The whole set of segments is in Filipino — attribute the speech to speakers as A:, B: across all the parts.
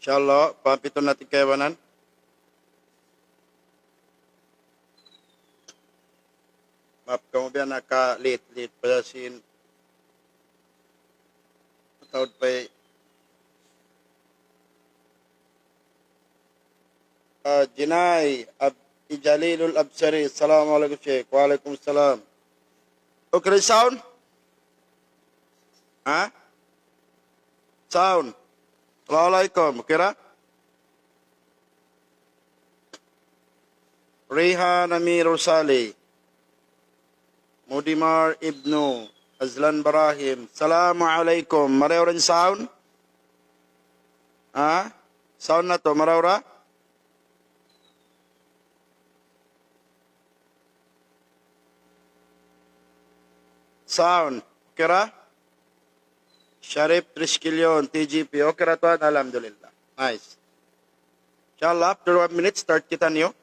A: Insyaallah, pampiton natin kayawanan. Map kamu biya naka-late pa sin tawad pa Jinay Ijalilul Absari. Assalamualaikum Syekh. Waalaikumsalam. Okay, sound? Ha? Sound. Assalamualaikum. Kira? Rehan Amirul Saleh. Mudimar Ibnu. Azlan Barahim. Assalamualaikum. Maraw rin sound? Ha? Sound na to. Maraw ra? Sound. Kira? Sharif Triskelion, TGP. Okay ra to. Alhamdulillah. Nice. Inshallah, after 1 minute, start kita niyo.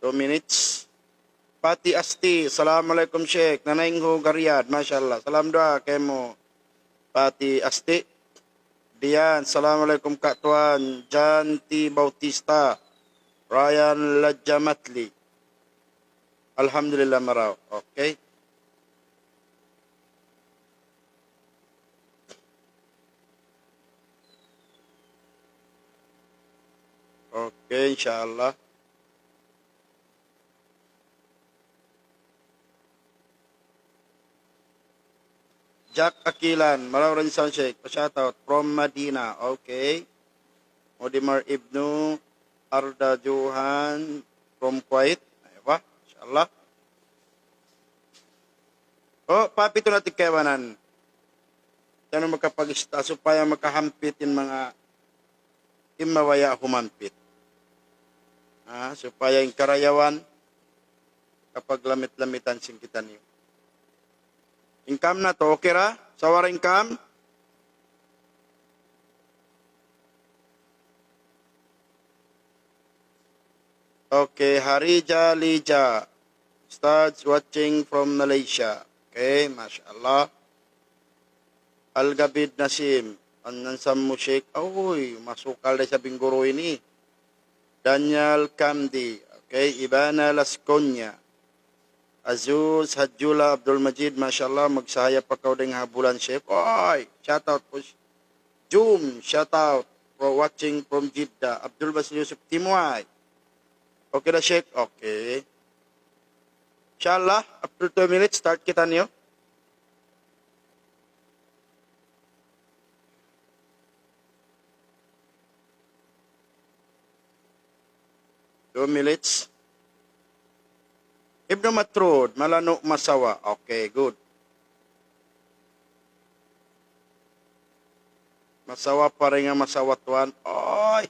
A: 2 minutes. Pati Asti, Assalamualaikum Syekh. Nanaing ho Garyad, Mashallah. Salam doa kemo. Pati Asti. Dian, Assalamualaikum Kak Tuan. Janti Bautista. Ryan Lajamatli. Alhamdulillah maraw. Okay. Okay, inshallah. Jack Akilan, Malawran Sound Sheikh, shoutout from Medina. Okay. Modimar Ibnu, Arda Johan from Kuwait. Aywa, inshallah. Oh, papito natin kayawanan. Tanong makapag-ista supaya makahampitin mga imawaya humampit. Supaya yung karayawan kapag lamit-lamitan sing kita niyo. Income na to, okay ra? Sawara income? Okay, Harija Lija. Starts watching from Malaysia. Okay, mashallah. Al-Gabid Nasim. Annansam Mushik. Uy, masukal na sa bingguro ini. Daniel Kamdi. Okay, Ibana Lasconia. Azuz Hajjula Abdul Majid, mashallah, magsaya pa kaw ding habulan, Sheikh. Oy, shout out po. Zoom, shout out for watching from Jeddah. Abdul Basir Yusuf Timway. Okay na, Sheikh? Okay. Inshallah, after 2 minutes, start kita niyo. Two minutes. Ibnu Matrud, Malano Masawa. Okay, good. Masawa pa rin nga masawa tuan. Oy!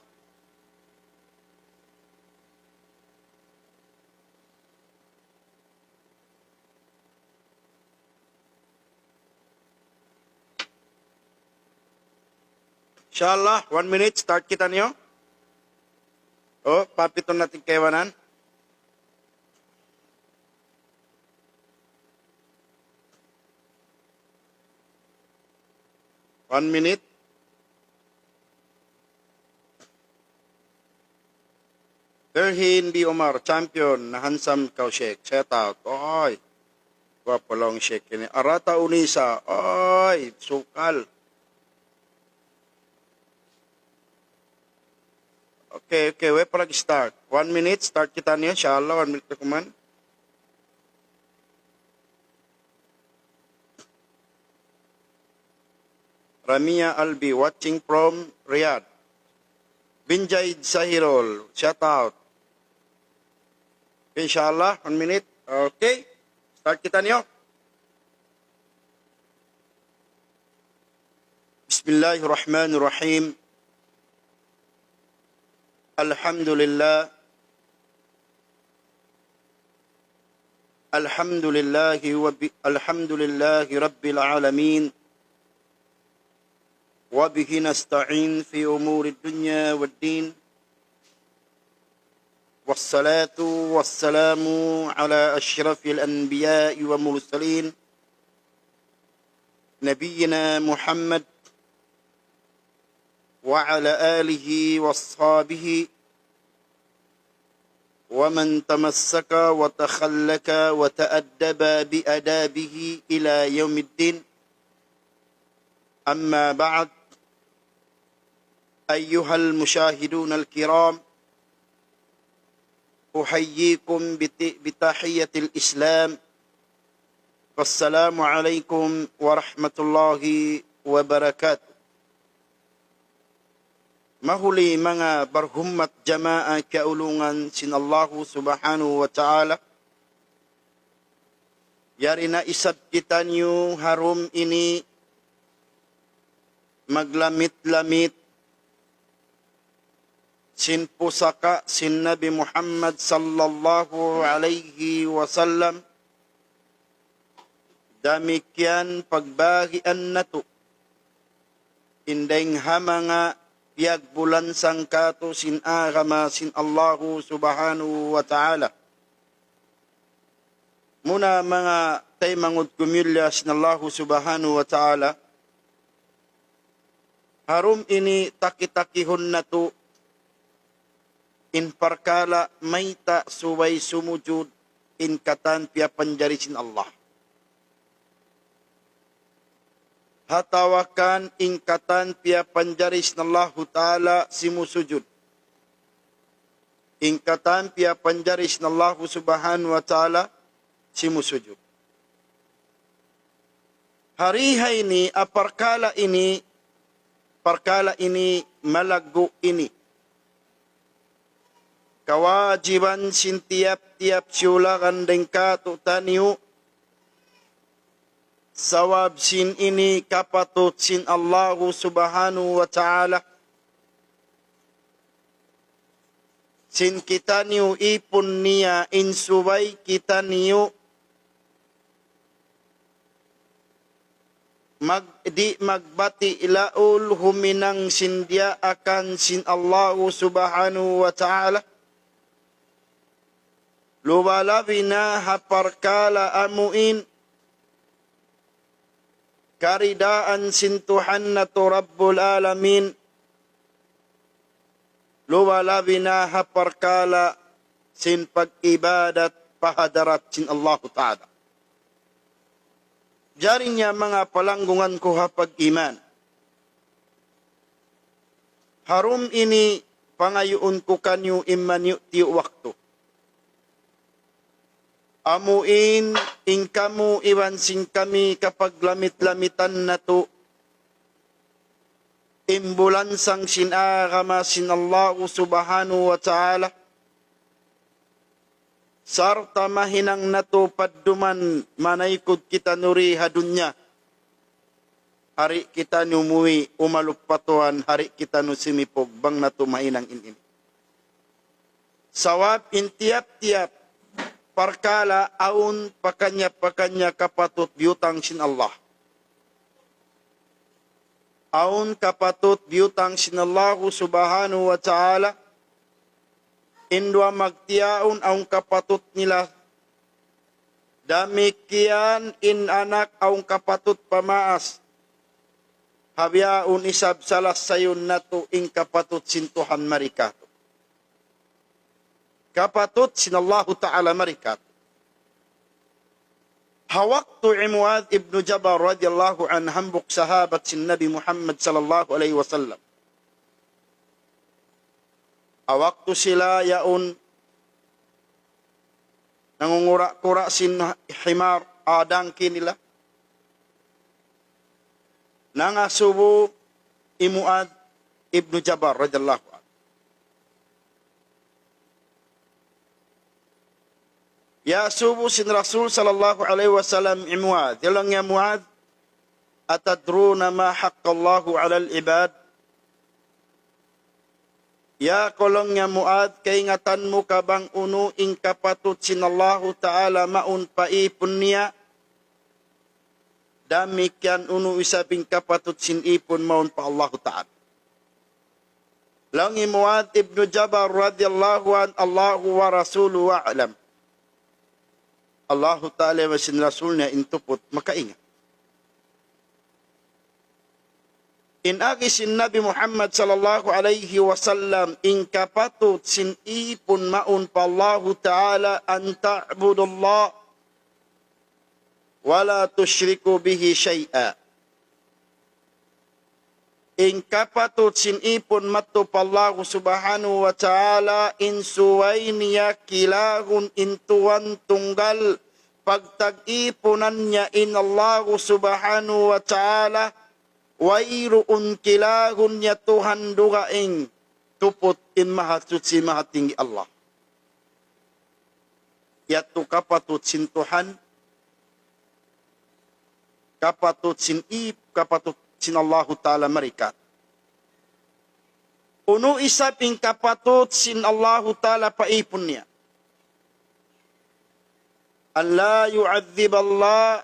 A: Inshallah, 1 minute, start kita niyo. Oh, papiton natin kayawanan. One minute. Terhin B. Omar, champion na handsome kaw Sheikh. Shout out. Oy. Gwapo lang Sheikh ini. Arata Unisa. Oy, sukal. Okay, we palag start. 1 minute, start kita niya. Inshallah, 1 minute na kuman. Ramia Albi, watching from Riyadh. Binjaid Sahirol, shout out. Okay, inshallah, 1 minute. Okay, start kita niyo. Bismillahirrahmanirrahim. Alhamdulillah. Alhamdulillahi Rabbil Alamin. وبه نستعين في أمور الدنيا والدين والصلاة والسلام على أشرف الأنبياء والمرسلين نبينا محمد وعلى آله وأصحابه ومن تمسك وتخلك وتأدب بأدابه إلى يوم الدين. أما بعد، أيها المشاهدون الكرام، أحييكم بتحية الإسلام، والسلام عليكم ورحمة الله وبركاته. Mahuli mga barhummat jamaah kaulungan sin Allah subhanahu wa ta'ala. Yari na isat kita niyo harum ini maglamit-lamit sin pusaka sin Nabi Muhammad sallallahu alaihi wasallam. Damikian pagbahian nato indeng hamanga piag bulan sangkato sin agama sin Allahu subhanahu wa ta'ala. Muna mga taymangod kumilya sin Allahu subhanahu wa ta'ala. Harum ini takitakihon na to in parkala mayta suway sumujud in katan pia panjari sin Allah. Hatawakan ingkatan pia panjaris na Allah Ta'ala simusujud. Ingkatan pia panjaris na Allah Subhanahu wa Ta'ala simusujud. Hariha ini, parkala ini malago ini. Kawajiban sin tiap-tiap siulakan dengkato taniu. Sawab sin ini kapatut sin Allah subhanahu wa ta'ala. Sin kita niyo ipon niya insubay kita niyo magbati ilaul huminang sindia akan sin Allah subhanahu wa ta'ala. Lubalabi na haparkala amuin karidaan sintuhan na to Rabbul Alamin. Luwalabi na haparkala sin pag-ibadat pahadarat sin Allah Ta'ala. Jari niya mga palanggungan ko hapag iman. Harum ini pangayuon ko kanyo iman ti waktu. Amuin ingkamu iwan sing kami kapag lamit-lamitan na to. Imbulansang sinagama sin Allah subhanahu wa ta'ala. Sarta mahinang na to padduman manaykod kita nuri hadunya. Hari kita numuwi umalupatuan, hari kita nusimipog bang na to mahinang inin. Sawab in tiap-tiap parkala aun pakanya kapatut biutang sin Allah. Aun kapatut biutang sin Allah subhanahu wa ta'ala. Indwa magtiaun aun kapatut nila. Damikian in anak aun kapatut pamaas. Habyaun isab salas sayon na to in kapatut sin Tuhan marikato. Kapatut sin Allah Ta'ala marikat. Hawaktu Muadh ibn Jabal radhiyallahu an hambuk sahabat sin Nabi Muhammad sallallahu alaihi wasallam. Hawaktu sila yaun nangungura-kura sin himar adangki nila. Nangasubu Muadh ibn Jabal radhiyallahu an. Ya subuh sin Rasul sallallahu alaihi wasallam Muadh. Yalang ya Muadh, atadruna ma haqqallahu ala al-ibad? Ya kolong ya Muadh, kaingatan mo kabang uno ing kapatut sin Allah Ta'ala maun paipon niya. Damikian uno isabing kapatut sin ipon maun pa Allah Ta'ala. Lang Muadh ibn Jabal radhiyallahu an Allahu wa rasuluhu a'lam. Allah Ta'ala masin Rasulnya intuput makaingat. In agi sin Nabi Muhammad sallallahu alaihi wasallam in kapatut sin ipun maun pa Allah Ta'ala an ta'budullah wala tusyriku bihi syai'a. In kapatut sin ipun matu pa Allah Subhanahu wa Ta'ala in suway niya kilahun intuan tunggal pagtag-ipunan niya in Allah Subhanahu wa Ta'ala wairuun kilahun niya Tuhan dugaing tupot in mahatut si mahatinggi Allah. Yatu kapatut sin Tuhan, kapatut sin kapatut sin Allah Ta'ala marikat. Uno isaping kapatut sin Allah Ta'ala paipon niya. Allah yu'adzib Allah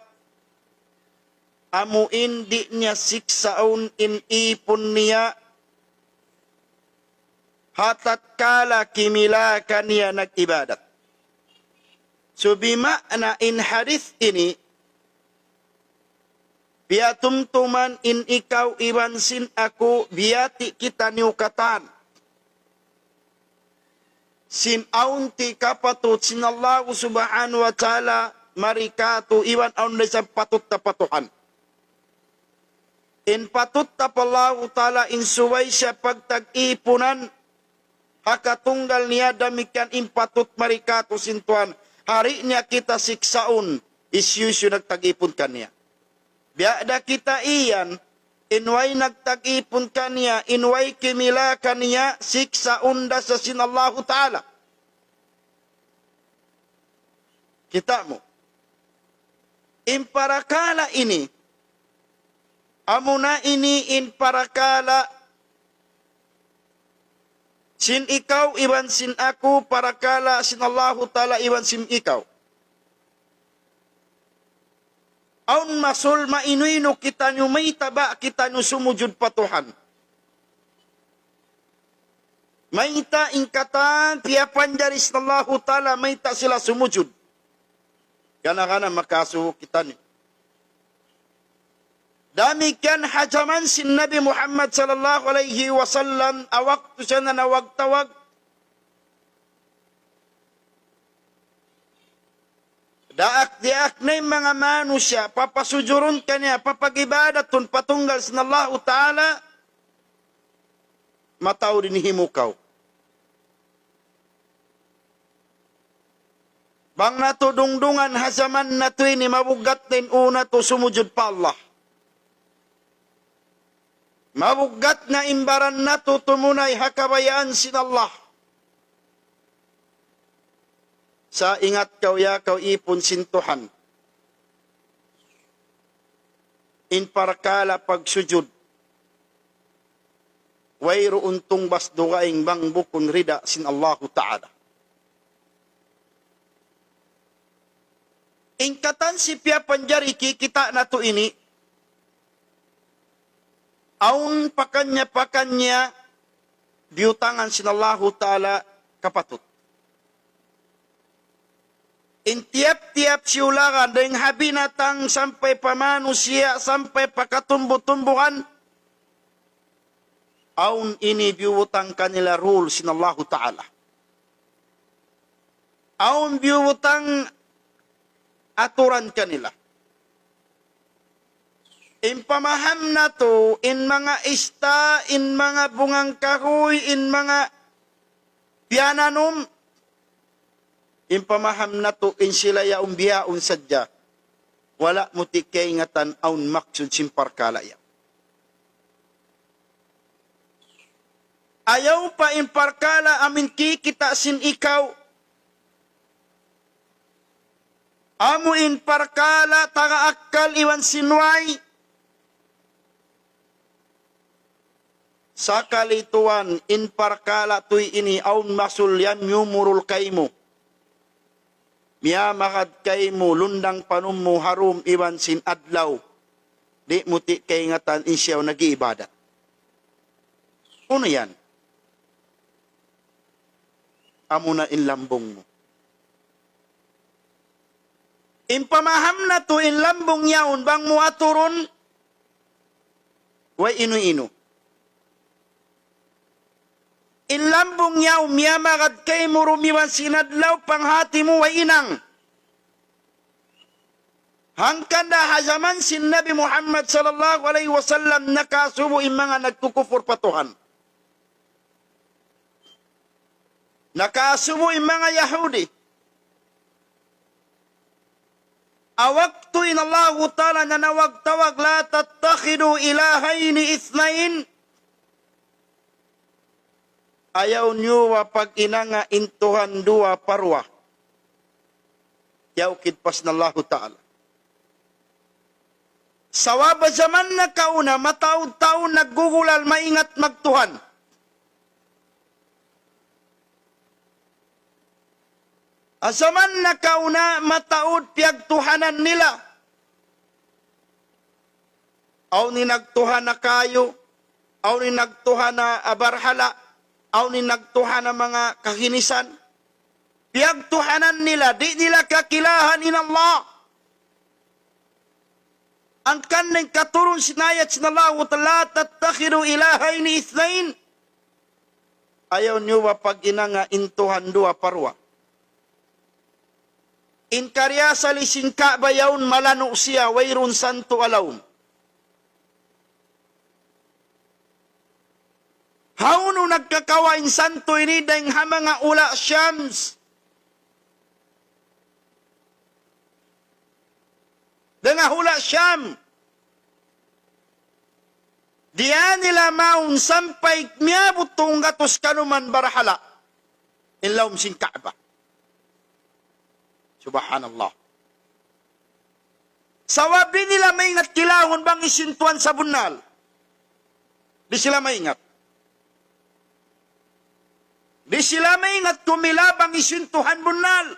A: amu indi niya siksaun in ipon niya hatat kala kimilaka niya nag-ibadat. So bima'na in hadith ini biatumtuman in ikaw iwansin ako biati kita niukatan. Sin aunti kapatut sin Allah Subhanahu wa Ta'ala marikatu iwan aun sa patut na patuhan. In patut na Allah Ta'ala in suway siya pagtag-ipunan hakatunggal niya damikan in patut marikatu sin Tuhan. Hari niya kita siksaun isyusyo nagtag-ipun kanya. Biada kita iyan, inway nagtag-ipon kaniya, inway kimila kaniya, siksa unda sa sinallahu ta'ala. Kita mo. Imparakala ini, amuna ini imparakala, sin ikaw, iwan sin aku, parakala, sinallahu ta'ala, iwan sin ikaw. Aun masul mainuino kita nyo may taba, kita nyo sumujud patuhan. May ta ingkatan, piyapan jaris nallahu ta'ala, may ta sila sumujud. Kana makasuho kita nyo. Damikian hajaman sin Nabi Muhammad sallallahu alaihi wasallam, awaktu siya na nawag-tawag, daak-diak na mga manusia, papasujurun kanya, papagibadatun, patunggal sa Allah Ta'ala, mataw din himukaw. Bang natudungdungan hasaman na to ini, mabugat din una to sumujud pa Allah. Mabugat na imbaran na to tumunay hakabayaan sin Allah. Sa ingat kau ya kau ipon sintuhan. In parkala pagsujud. Wayro untong basdugaing bang bukon rida sin Allahu Ta'ala. Ingkatan si Pia Panjari kita na to ini. Aun pakanya diutangan sin Allahu Ta'ala kapatut. In tiap-tiap siulangan dengan habinatang sampai pamanusia sampai pakatumbu-tumbuhan aun ini biutang kanila rule sinallahu ta'ala. Aun biutang aturan kanila. In pamaham na to, in mga ista, in mga bungang kahoy, in mga piananum, in pamaham na to, in sila ya umbiyaon sadya, wala muti kay ngatan aun maksud simparkalaya. Ayaw pa imparkala amin kikita sin ikaw. Amu in parkala taga akal iwan sinway. Sa kalituan in parkala tuy ini aun masul yan yumurul kaymo. Miya makad kaymo lundang panummo harum iwan sin adlaw. Di muti kay ngatan insyaw nag-iibadat. Ano yan? Amo na inlambong mo. Impamaham na to inlambong yaon bang mo aturon? way inu-inu. Inlambong yaw miyamagad kay murumiwan sinadlaw panghati mo way inang. Hangkanda hazaman sin Nabi Muhammad sallallahu alaihi wasallam nakasubo yung mga nagkukufur patuhan. Nakasubo yung mga Yahudi. Awaktu in Allah Ta'ala na nawag-tawag la tattakhidu ilahayni ithnain. Ayaw niyo pag inanga intuhan dua parwa. Yaw kidpas na Allah Ta'ala. Sawaba zaman na kauna, mataod-taon naggugulal maingat magtuhan. Asaman na kauna, mataod piyagtuhanan nila. Aw ni nagtuhan na kayo, aw ni nagtuhan na abarhala, aw ni nagtuhan na mga kahinisan. Piyagtuhanan nila, di nila kakilahan in Allah. Ang kanang katurong sinayat sinallahu ta'ala tattakhidu ilahayni ithnain. Ayaw niyo pag inanga intuhan dua parwa. In karya sa lisingka bayawn malano siya wayrun santo alawm. Hauno nagkakawain santo ini dahing hamanga ula syams. Dengan hula Syam. Diyan nila maun sampai miabot tunggatos kanuman barahala. Ilawm sing Kaaba. Subhanallah. Sawab din nila maingat kilahon bang isintuan sa bunal. Di sila maingat. Di sila maingat kumilabang isintuhan bunal.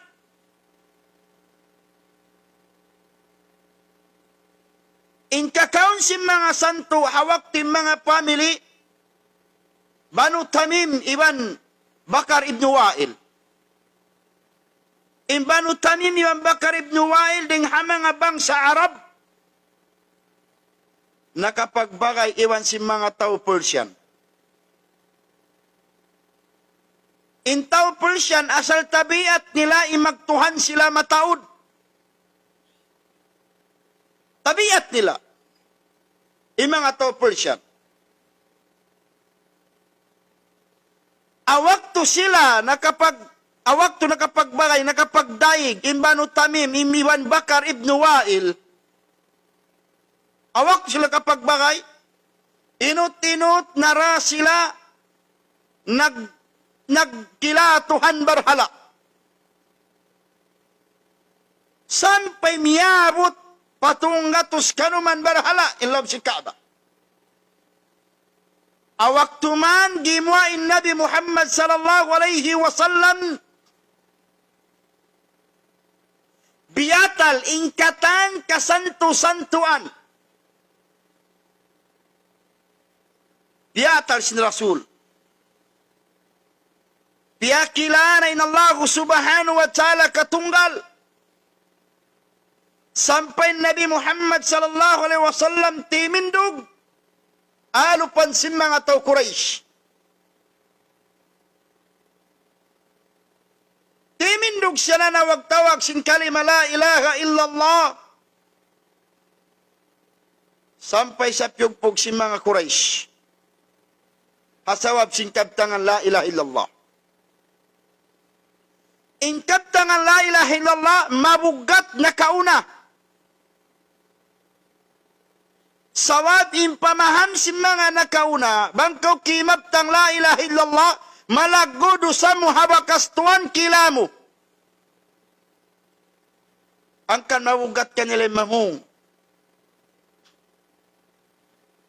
A: In kakaon si mga santo hawak ti mga family Banu Tamim Ibn Bakar Ibn Wa'il. In Banu Tamim Ibn Bakar Ibn Wa'il ding hamang abang sa Arab nakapagbagay iwan si mga tao Persian. In tao Persian asal tabiat nila imagtuhan sila mataod. Tabiat nila. Yung mga tao Persian. Awakto sila nakapagbagay, nakapagdaig, Banu Tamim, Ibn Bakar Ibn Wa'il. Awakto sila kapagbagay, inut-inut nara sila nagkilatuhan barhala. Sampai miyabot patunggatos kanuman barhala ilab si Kaaba. Awaktu man gimuain Nabi Muhammad sallallahu alaihi wasallam biatal ingkatan kasantu-santuan. Biatal sin Rasul. Biakilana in Allah subhanahu wa ta'ala katunggal. Sampai Nabi Muhammad sallallahu alaihi wasallam timindog alupan si mga tao Quraish. Timindog siya na nawag-tawag sin kalima la ilaha illallah. Sampai sa piyugpog si mga Quraish. Hasawab sin kabtangan la ilaha illallah. In kabtangan la ilaha illallah mabugat na kauna. Sawab impamaham si mga nakauna, bangkaw kimabtang la ilaha illallah, malagodo sa muhabakastuan kilamu. Ang kan mawugat ka nila mamung.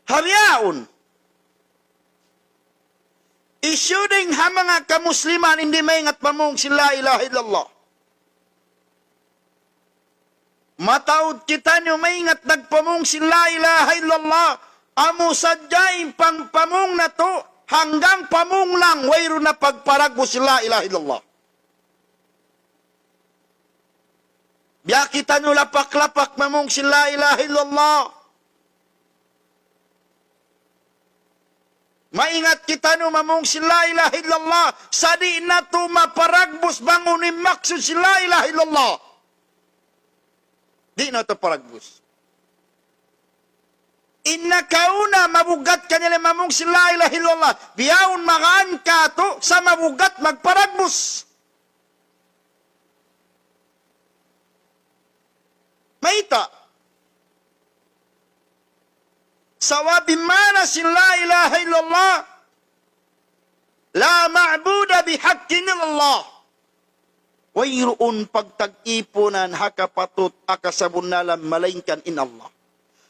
A: Habyaon. Isyuding ha mga kamusliman hindi maingat mamung si la ilaha illallah. Mataod kita nyo maingat nagpamong si la ilaha illallah. Amo sadyain pang pamong na to hanggang pamong lang wayro na pagparag mo si la ilaha illallah. Biya kita nyo lapak-lapak mamong si la ilaha illallah. Maingat kita no mamong si la ilaha illallah. Sadi na to maparagbos bangunin maksud si la ilaha illallah. Di na to paragbos. Inna kauna mabugat ka nila mamong si la ilaha illallah. Biyaon makaan ka to sa mabugat magparagbos. Maita. Sawabi mana si la ilaha illallah. La ma'buda bihaqqin illallah. Wayroon pagtag-ipunan hakapatut akasabunalam malainkan in Allah.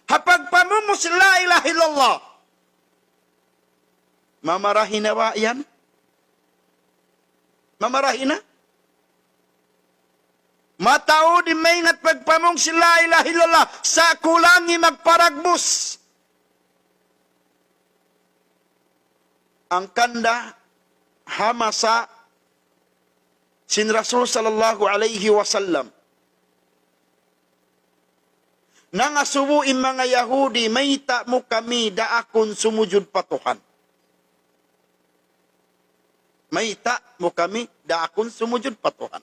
A: Hapag pamumus la ilaha illallah. Mamarahin na ba yan? Mamarahin na? Matao di maingat pagpamong si la ilaha illallah sa kulangi magparagbus. Ang kanda hamasa sin Rasul sallallahu alaihi wasallam. Nangasubuin mga Yahudi, mayta mo kami daakon sumujud patuhan. Mayta mo kami daakon sumujud patuhan.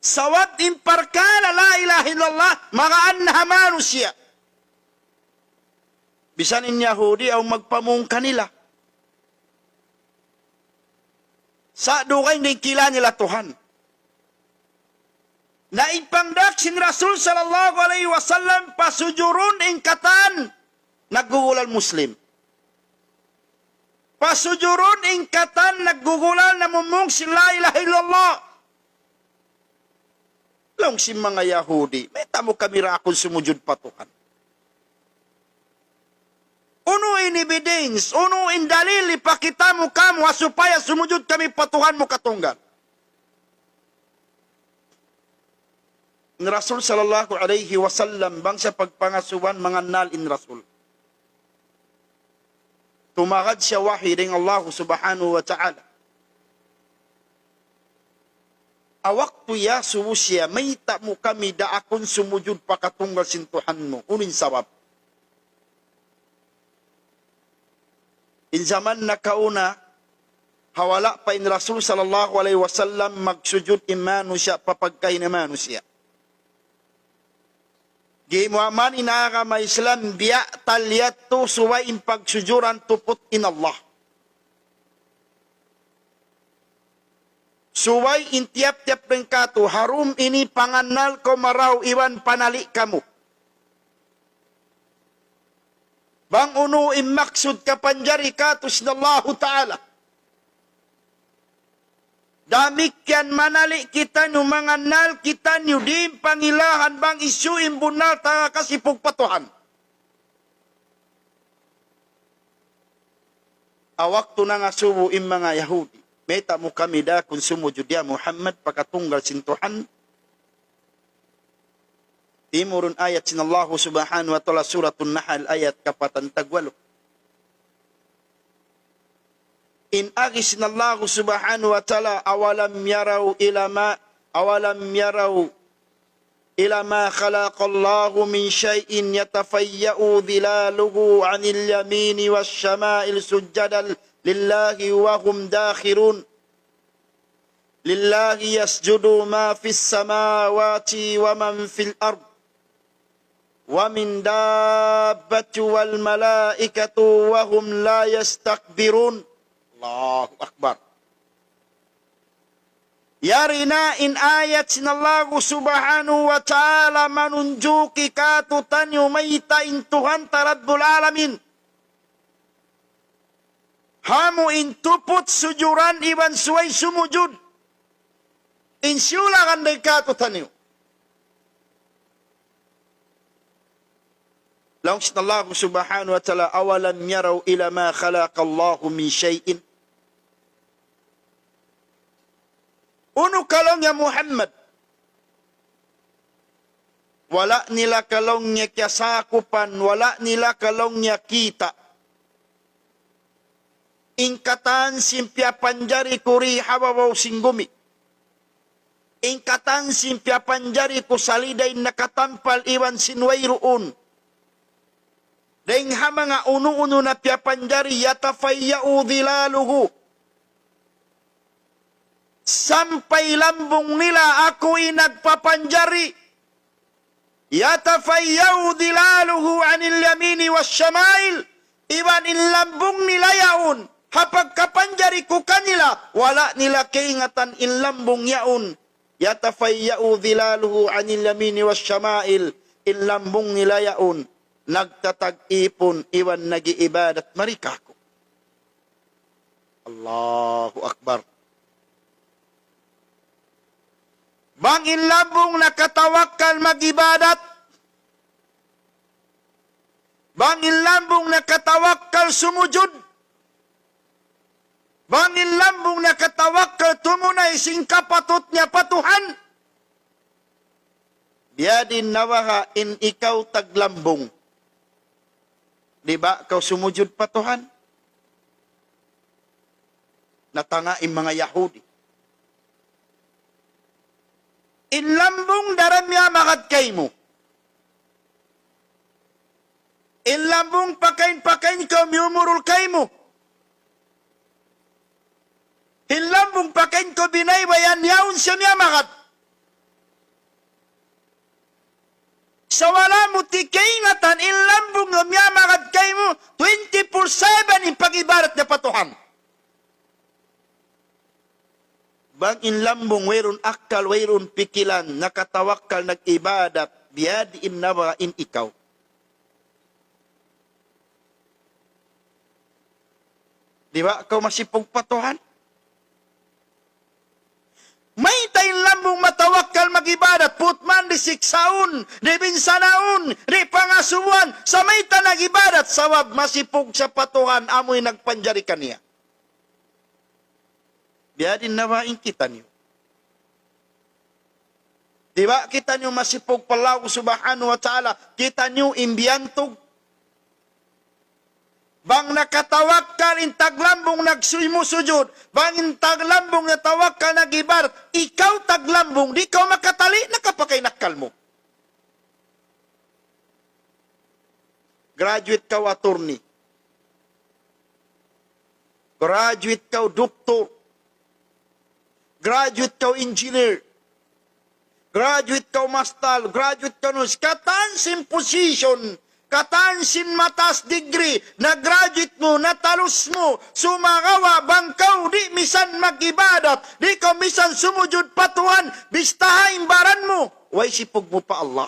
A: Sawat imparkala la ilaha illallah, magaan na manusia. Bisan in Yahudi ang magpamong kanila. Sa dukay hindi kila nila Tuhan. Naipangdak sin Rasul sallallahu alaihi wasallam pasujurun ingkatan naggugulan Muslim. Pasujurun ingkatan naggugulan na mumung si la ilaha illallah. Long si mga Yahudi, may tamo kami rakon sumujud patuhan. Uno in evidence, uno in dalil, ipakita mo kamo supaya sumujud kami patuhan mo katunggal. Ni Rasul sallallahu alaihi wasallam bangsa pagpangasuhan mga nal in Rasul. Tumagad siya wahi ng Allah subhanahu wa ta'ala. Awaktu ya suwusya, mayta mo kami daakon sumujud pakatunggal sintuhan mo. Unin sabab. In zaman na kauna, hawala pa in Rasul sallallahu alaihi wasallam magsujud imanu siya papagkain imanu siya. Gimuaman inaka ma Islam biya talyatu suway in pagsujuran tupot in Allah. Suway in tiap-tiap ng kato, harum ini panganal ko maraw iwan panali kamo. Bang uno imaksud ka panjari katos na Allah Ta'ala. Damikyan manali kita nyo mga nal kita nyo di pangilahan bang isu imbunal tanga kasipog patuhan. Awak tu na nga subo im mga Yahudi. Meta mo kami da kung sumujud ya Muhammad pakatunggal sintuhan. Timurun ayat sinallahu subhanahu wa ta'ala suratun Nahl ayat kapatan tagwalo. In agis Allah subhanahu wa ta'ala awalam yaraw ila ma khalaqallahu min syai'in yatafayya'u dhilaluhu 'anil yamini wasyama'il sujjadan lillahi wa hum dakhirun lillahi yasjudu ma fis samawati wa man fil ard wa min dabbati wal malaikatu wa hum la yastakbirun. Allahu Akbar. Yarina in ayat sinallahu subhanahu wa ta'ala manunjuki katutan yumayta in Tuhan tarabbul alamin. Hamu in tuput sujuran iban suway sumujud. In siulangan day katutan yu. Laung sinallahu subhanahu wa ta'ala awalam yaraw ila ma khalaqallahu min syai'in. Uno kalong ya Muhammad. Wala nila kalong niya kiyasakupan, wala nila kalong niya kita. Ingkatan simpya panjari kuri hawawaw singgumi. Ingkatan simpya panjari ko saliday nakatampal iwan sinway roon. Daing mga uno-uno na piyapanjari, yatafayya'u dhilaluhu. Sampai lambung nila ako'y nagpapanjari. Yatafayya'u dhilaluhu anil yamini wasyamail. Iwan in lambung nila yaun. Hapag kapanjari ko kanila, wala nila kaingatan in lambung yaun. Yatafayya'u dhilaluhu anil yamini wasyamail. In lambung nila yaun. Nagtatag-ipon, iwan nag-iibadat marikako. Allahu Akbar. Bang in lambung nakatawakkal mag-ibadat. Bang in lambung nakatawakkal sumujud. Bang in lambung nakatawakkal tumunay singkapatot niya patuhan. Biadin nawaha in ikaw taglambung. Diba kau sumujud patuhan? Natangain mga Yahudi. In lambung daramya makad kay mo. In lambung pakain-pakain ka miumurul kay mo. In lambung pakain ko binaybayan yaun siya niya makad. Sa wala mo tikaingatan, in lambung ng yamakad kay mo, 24/7 in pag-ibarat na patuhan. Bang in lambung, wayron akal, wayron pikilan, nakatawakkal, nag-ibadat, biyadi in nawa in ikaw. Di ba? Ikaw masipog patuhan? May tayong lambong matawakkal mag-ibadat, putman di siksaun, di binsanaun, di pangasuan, sa may tanag-ibadat, sawab masipog sa patuhan, amoy nagpanjari kaniya. Biyadin nawain kita niyo. Diba? Kita niyo masipog palaw subhanahu wa ta'ala, kita niyo imbiyantog. Bang nakatawakkal in taglambong nagsumusujud, bang in taglambong natawakkal nagibar, ikaw taglambong, di ka makatali, nakapakainakal mo. Graduate ka attorney. Graduate ka doktor. Graduate ka engineer. Graduate ka master. Graduate ka nus. Katansin position. Katansin matas degree, na-graduate mo, natalus mo, sumagawa, bangkaw, di misan mag-ibadat, di ko misan sumujud patuhan, bistahain baran mo, way sipog mo pa Allah.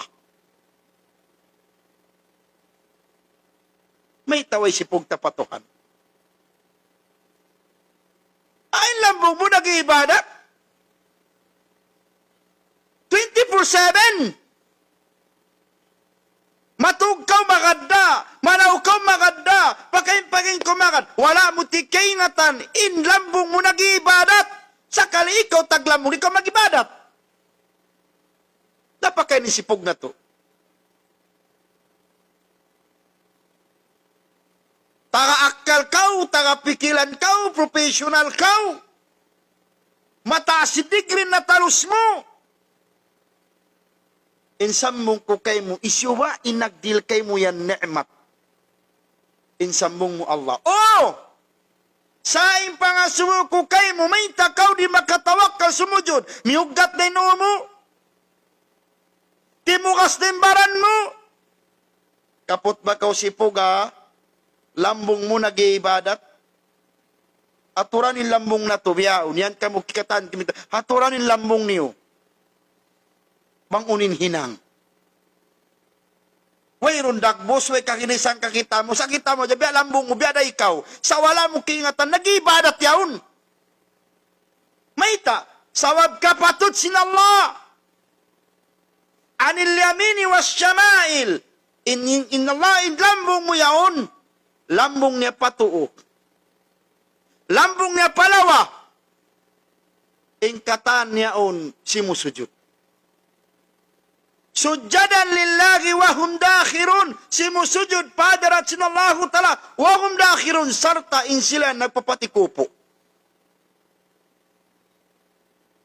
A: May taway sipog ta patuhan. Ay lambong mo nag-ibadat? 24/7. Matugkaw maganda, manawkaw maganda, pakain-pakain kumagad, wala mo tikaingatan, in lambong mo nag-iibadat, sakali ikaw taglambong, ikaw mag-ibadat. Napakain ni sipog na to. Taga-akal kau, taga-pikilan kau, professional kau, mataas si degree na talus mo. Insambong ko kay mo, isyuwa inagdil kay mo yan ni'mat. Insambong mo Allah. Oh! Sa impangasumo ko kay mo, may takaw di makatawakkal sumujud. Miugat na inuo mo. Timukas din baran mo. Kapot ba kaw sipuga, lambong mo nag-iibadat? Aturan yung lambong na to, biyaon. Yan ka mo kikatan. Aturan yung lambong niyo. Mangunin hinang. Way rundagbos, way kakinisang kakita mo. Sa kita mo, biya lambong mo, biya na ikaw. Sa wala mo kiingatan, nag-ibadat yaon. Maita, sawab ka patut sin Allah. Anil yamini was syama'il. In Allah, in lambong mo yaon. Lambong niya patuo. Lambong niya palawa. Ingkatan niyaon simusujud. Sujadan lillahi wa hum dakhirun. Simusujud padarat sinallahu ta'ala. Wa hum dakhirun. Sarta in sila nagpapatikupo.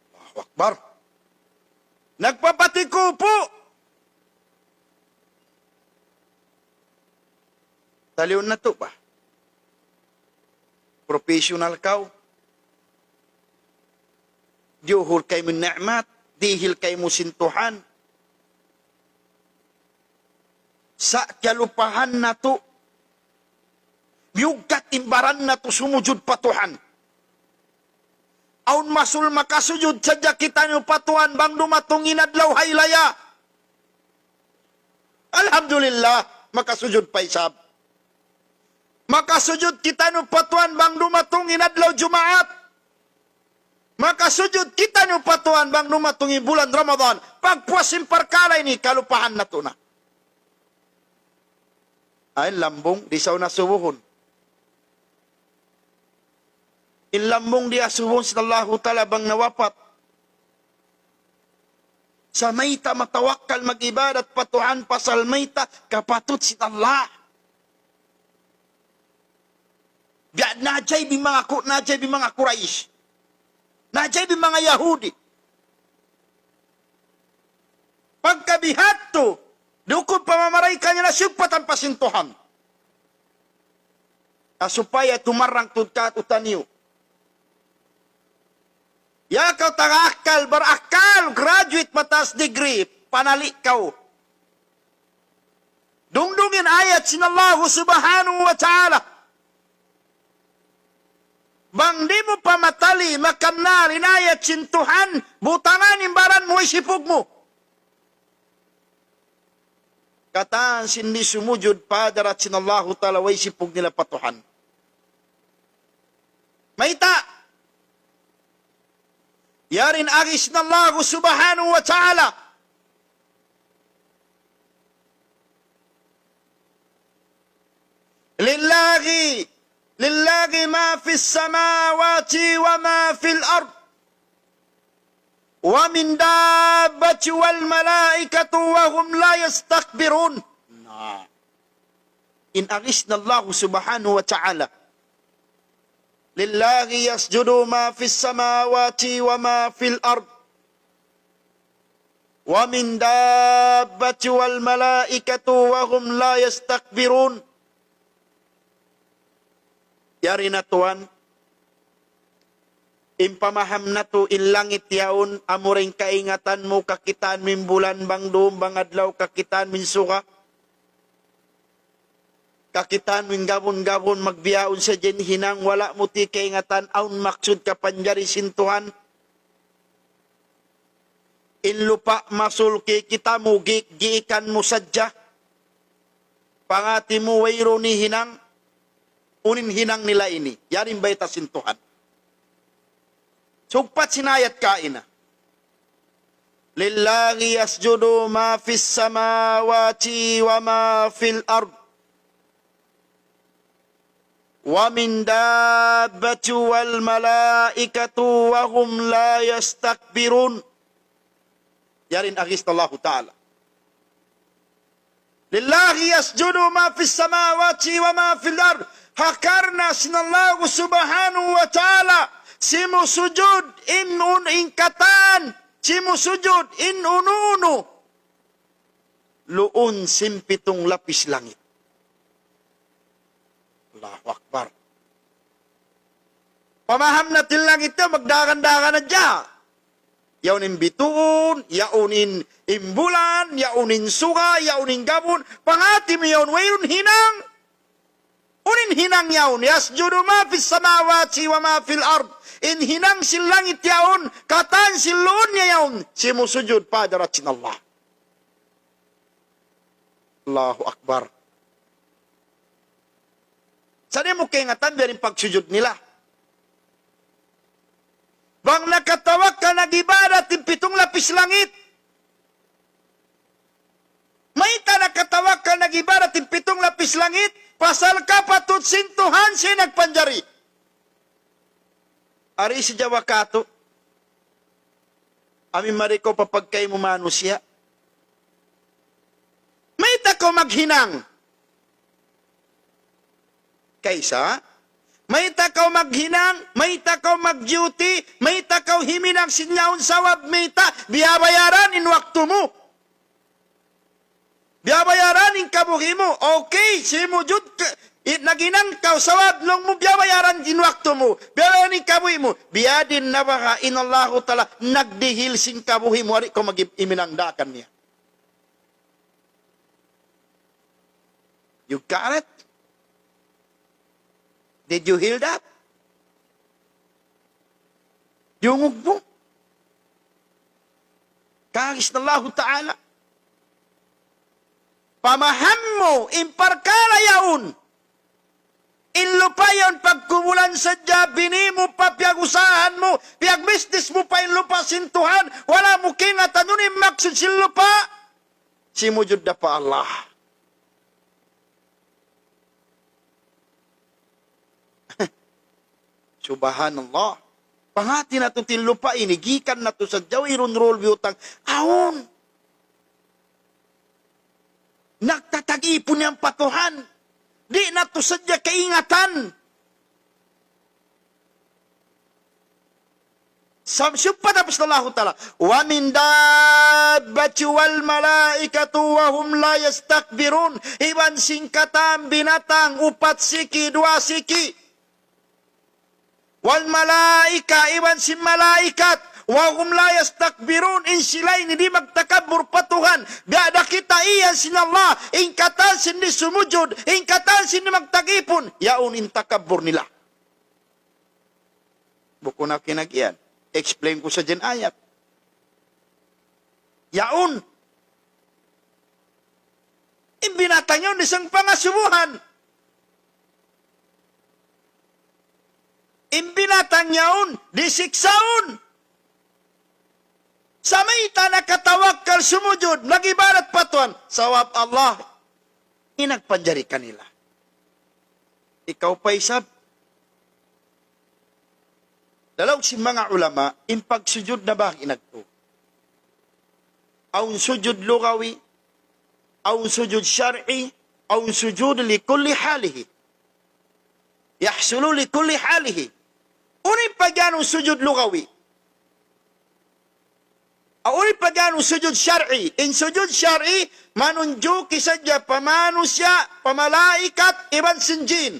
A: Allahu Akbar. Nagpapatikupo. Talion na to ba? Professional ka. Diyuhul kay mo ni'mat, dihil kay mo sintuhan. Sa kalupahan na to, yugat imbaran na to sumujud patuhan. Aun masul makasujud sadya kita nyo patuhan bang dumatong inadlaw haylaya. Alhamdulillah, makasujud pa isab. Makasujud kita nyo patuhan bang dumatong inadlaw Jumaat. Makasujud kita nyo patuhan bang dumatong bulan Ramadan. Pagpuasin parkalay ni kalupahan na to na. Ay lambong, di sa nasubuhon. Ilambong di asuhon sa Allah Ta'ala bang nawapat. Sa mayta matawakal mag-ibadat patuhan pasal mayta kapatut si Allah. Biya najay bi mga Quraysh. Najay bi mga Yahudi. Pagkabihat to, dukod pamamaray kanya na sugpatan pasintuhan. Supaya tumarang tudkat utaniyo. Ya kau tagakal, berakal, graduate matas degree, panalik kau. Dungdungin ayat sinallahu subhanahu wa ta'ala. Bang di mo pamatali, makamna, rinayat sintuhan, butangan imbaran mo isipog mo. Kataan sindi sumujud padarat sinallahu ta'ala, way sipog nila patuhan. Maita! Yarin agis na Allah subhanahu wa ta'ala. Lillahi ma fi samawati wa ma fi al-ard. Wa min dabbati wal malaikatu wa hum la yastakbirun. In agis na Allah subhanahu wa ta'ala. Lillahi yasjudu ma fis samawati wa ma fil ard. Wa min dabbati wal malaikatu wa hum la yastakbirun. Yari na tuan, impamaham na to inlangit yaon, amuring kaingatan mo, kakitaan min bulan bang doon, bang adlaw, kakitaan min suka. Kakitaan wing gabon-gabon magbiyaon sa jen hinang wala mo ti kaingatan aun maksud ka panjari sintuhan. Inlupa masulki kita mo giikan mo sadya. Pangati mo wayro ni hinang unin hinang nila ini. Yarin ba ita sintuhan? Sugpat sinayat kaina. Lillahi yasjudu ma fis samawati wa ma fil ard. Wa min dabbati wal malaikatu wa hum la yastakbirun. Yarin agis Allah Ta'ala. Lillahi yasjudu ma fis samawati wa ma fil ard. Hakarna sinallahu subhanahu wa ta'ala. Simu sujud inun ingkatan. Simu sujud inununu. Luun simpitong lapis langit. Allahu Akbar. Pamaham natin lang ito, magdagan-dagan na dya. Yaunin bituon, yaunin imbulan, yaunin suga, yaunin gabon. Pangati mo yaun, wayun hinang. Unin hinang yaun, yasjudu ma fis samawati wa ma fil ard. In hinang silangit yaun, katan siluon niya yaun. Simusujud padarat sin Allah. Allahu Akbar. Saan mo kaingatan biyarin pagsujud nila? Bang nakatawag ka nag-ibadat yung 7 lapis langit. May ka nakatawag ka nag-ibadat yung 7 lapis langit, pasal ka patut sintuhan siya nagpanjari. Ari si Jawa Kato, amin mariko papagkay mo manusya. May tako maghinang. Kaysa, may takaw maghinang, may takaw mag-duty, may takaw himinang sinyaon sawab may ta, biyabayaran in waktu mo. Biyabayaran in kabuhi mo. Okay, si mo jud naginangkaw sawad long mo biyabayaran din wakto mo. Biyabayaran in kabuhi mo. Biyadin na baka inallahu ta'ala nagdihil sing kabuhi mo. Ari ko mag-iminangdakan niya. You got it? Did you hear that? Yungog mo. Kahis na Allah Ta'ala. Pamaham mo, imparkala yaun. Inlupayon pagkumulan sa bini mo pa, piag-usahan mo, piag-business mo pa inlupa sintuhan, wala mo kinatanunin maksud sinlupa. Simujud na pa Allah. Subhanallah. Pangati na ito tinlupa, inigikan na ito sa jawirun rol biutang. Aon! Nagtatag-ipon niyang patuhan. Di na ito sadya kaingatan. Siyupa tapos na Allah ta'ala. Wa min dabbati wal malaikatu wa hum la yastakbirun. Iban singkatan binatang upat siki, dua siki. Wal malaika, iban si malaikat, wa hum la yastakbirun, in sila'y hindi magtakabur patuhan, biada kita iyan sin Allah, in katan sin di sumujud, in katan sin di magtagipon, yaun in takabur nila. Buko na kinagyan, explain ko sa dyan ayat. Yaun, in binatang yun, isang pangasubuhan, imbinatang yaon, disiksaon. Sa may nakatawakal sumujud, nagibarat patuan, sawab Allah, inagpanjari kanila. Ikaw pa isab. Dalaw si mga ulama, impagsujud na ba inagto? Aun sujud lugawi, aun sujud syar'i, aun sujud li kulli halihi. Yahsulu li kulli halihi. Uni pagyanong sujud lugawi. Uni pagyanong sujud syar'i. In sujud syar'i, manunjuk sadya pamanusya, pamalaikat, iban sinjin.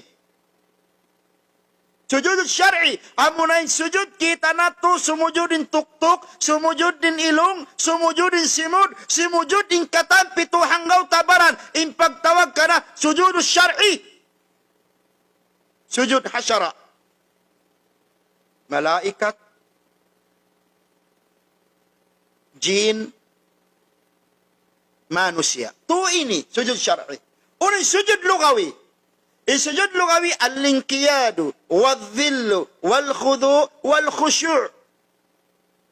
A: Sujud syar'i. Amunain sujud kita na to, sumujud din tuktok, sumujud din ilong, sumujud din simud, sumujud din katan, pito hanggaw tabaran. In pagtawag ka na, sujud syar'i. Sujud hasyara. Malaikat, jin, manusia. Ito ini, sujud syar'i. Unang sujud lugawi. Sujud lugawi, al-linkiyadu, wal-dhillu, wal-khudu, wal-khusyu'.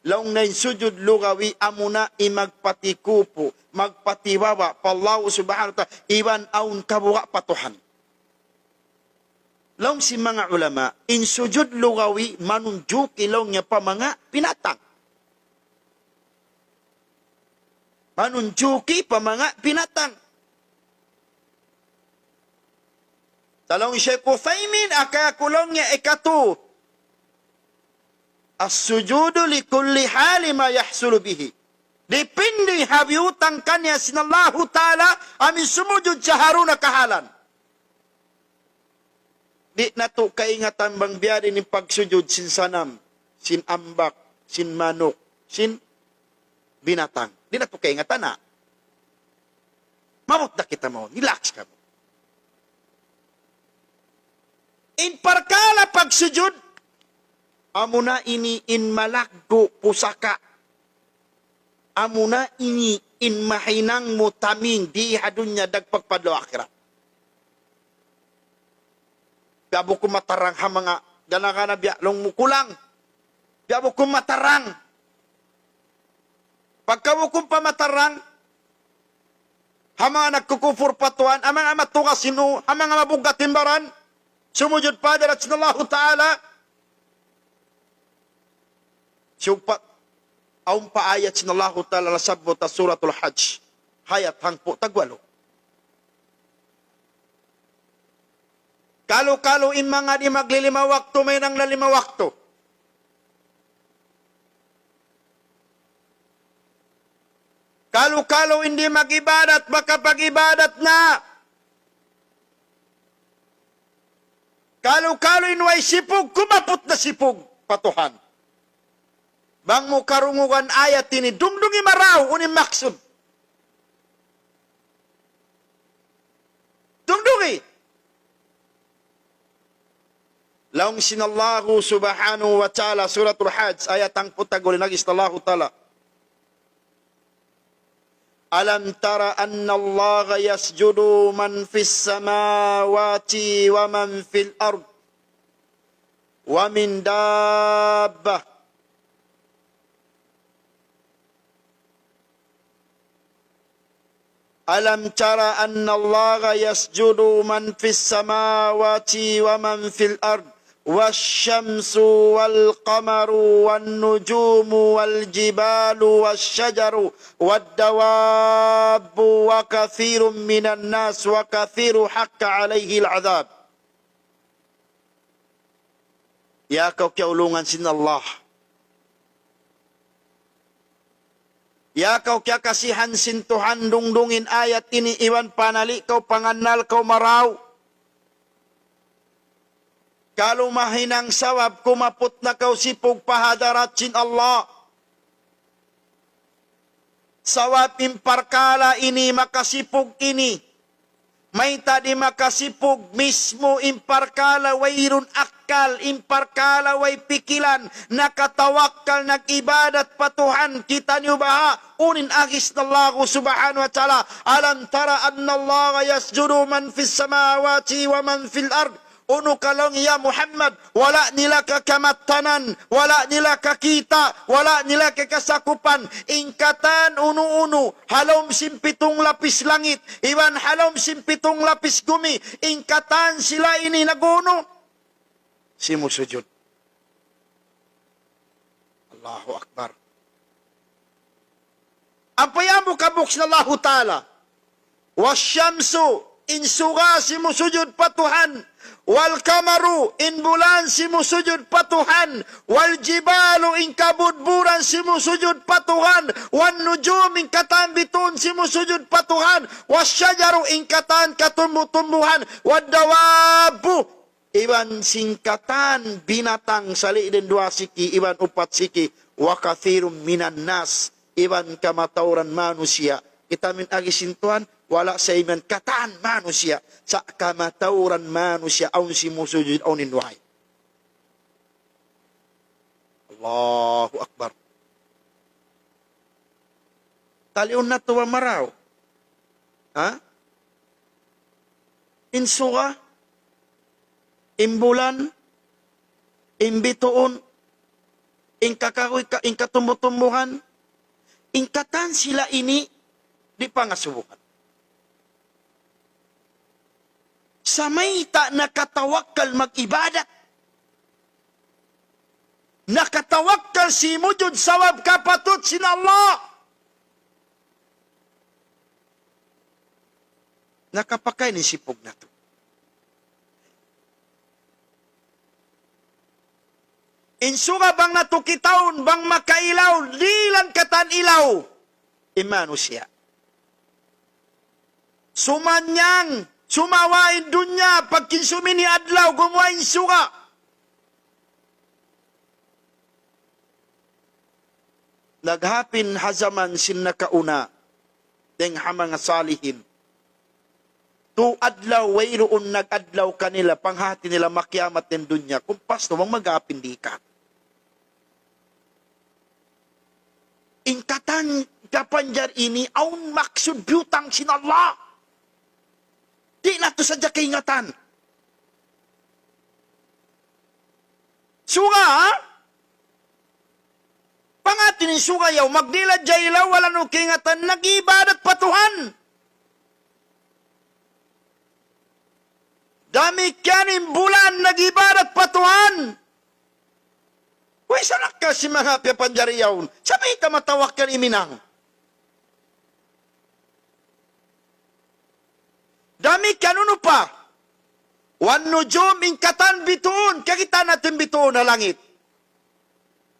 A: Laong na sujud lugawi, amuna imagpatikupo, magpatibaba, pallahu subhanahu wa ta'ala, iban aun kabuka patuhan. Laong si mga ulama, in sujud lugawi, manunjuk ilaw niya pa mga pinatang. Manunjuki pa mga pinatang. Talong Sheikh Uthaymin, akakulong niya ikatu. As-sujudu li kulli hali ma yahsulu bihi. Depende habiutang kanya sinallahu ta'ala, amin sumujud sa haruna kahalan. Di na to kaingatan bang biyari ni pagsujud sin sanam, sin ambak, sin manok, sin binatang. Di na to kaingatan na. Mamot na kita mo, relax ka mo. In parkala pagsujud, amuna ini in malaggo pusaka. Amuna ini in mahinang mo taming di hadunya dagpagpadlo akhirat. Biabo ko matarang ha mga ganaga na biyalong mukulang. Biabo ko matarang. Pagkawo kong pamatarang, ha mga nagkukufur patuan, ha mga matuka sinu, ha mga mabugat timbaran, sumujud pa darat sinallahu ta'ala. Siyumpa, aung paayat sinallahu ta'ala lasabot ta suratul hajj. Hayat hangpo tagwalo. Kalo-kalo in mga di maglilima wakto, may nang lalima wakto. Kalau hindi mag-ibadat, makapag-ibadat na. Kalau inuay sipog, kumapot na sipog, patuhan. Bang mo karungugan ayat ini, dungdungi maraw, unim maksud. Dungdungi. Laung sinallahu subhanahu wa ta'ala, suratul Hajj, ayat ang putagulin, nagistallahu ta'ala. Alam tara anna Allah yasjudu man fis samawati wa man fil ard wa min dabbah. Alam tara anna Allah yasjudu man fis samawati wa man fil ard والشمس والقمر والنجوم والجبال والشجر والدواب وكثير من الناس وكثير حق عليه العذاب. Ya kau kaulungan sin Allah. Ya kau kya kasihan sin Tuhan dungdungin ayat ini iwan panali kau panganal kau maraw. Kalau mahinang sawab, kumapot na kau sipog pahadarat sin Allah. Sawab imparkala ini makasipog ini. May tadi makasipog mismo imparkala wairun akal, imparkala way pikilan, nakatawakkal nag-ibadat patuhan kita niyo baha. Unin agis na Allah subhanahu wa ta'ala. Alam tara anna Allah yasjudu man fis samawati wa man fil ard. Uno kalong ya Muhammad, wala nila kakamatanan, wala nila kakita, wala nila kakasakupan. Ingkatan uno-uno, halom simpitong lapis langit, iwan halom simpitong lapis gumi. Ingkatan sila ini naguno. Simusujud. Allahu Akbar. Ampayamu kabuks na Allah Ta'ala. Wasyamsu, insuga simusujud patuhan. Wal kamaru in bulan simusujud patuhan, wal jibalu in kabudburan simusujud patuhan, wan nujum in katambitun simusujud patuhan, wasyajaru in katan katumbu-tumbuhan, wad dawabu iban singkatan binatang sali den dua siki iban upat siki, wa kathirum minan nas iban kamatauran manusia. Kita min agi sintuan wala sa iman katan manusia sa kamatauran manusia aun simusujud aunin wahay. Allahu Akbar. Taliun na tuwa maraw. Ha? Insuga, imbulan, imbituon, inkakakoy, inkatumbutumbuhan, ingkatan sila ini di pangasubukan. Sa may ta nakatawakkal mag-ibadat. Nakatawakkal si mujud sawab kapatut sin Allah. Nakapakay ni sipog na to. Insuga bang natukitaon, bang makailaw, dilan katan ilaw. Imano siya. Sumanyang, sumawain dunya, pagkinsumini adlaw, gumawain suga. Naghapin hazaman sin nakauna, deng hamang salihin. Tu adlaw, wayroon nag-adlaw kanila, panghati nila makiamat ng dunya, kung pasto, mong mag-apin di ka. Ingkatan kapanjar ini, aun maksud butang sin Allah. Di na to sadya kaingatan. Suga, ha? Pangatin ni suga yaw, magdila jaylaw, wala no kaingatan, nag-ibadat patuhan. Dami kanin bulan, nag-ibadat patuhan. Uy, sanak ka si mga piyapanjariyaw, sabi ka matawak ka iminang. Dami kanuno pa. Wan nujum ingkatan bituon. Kakita natin bituon na langit.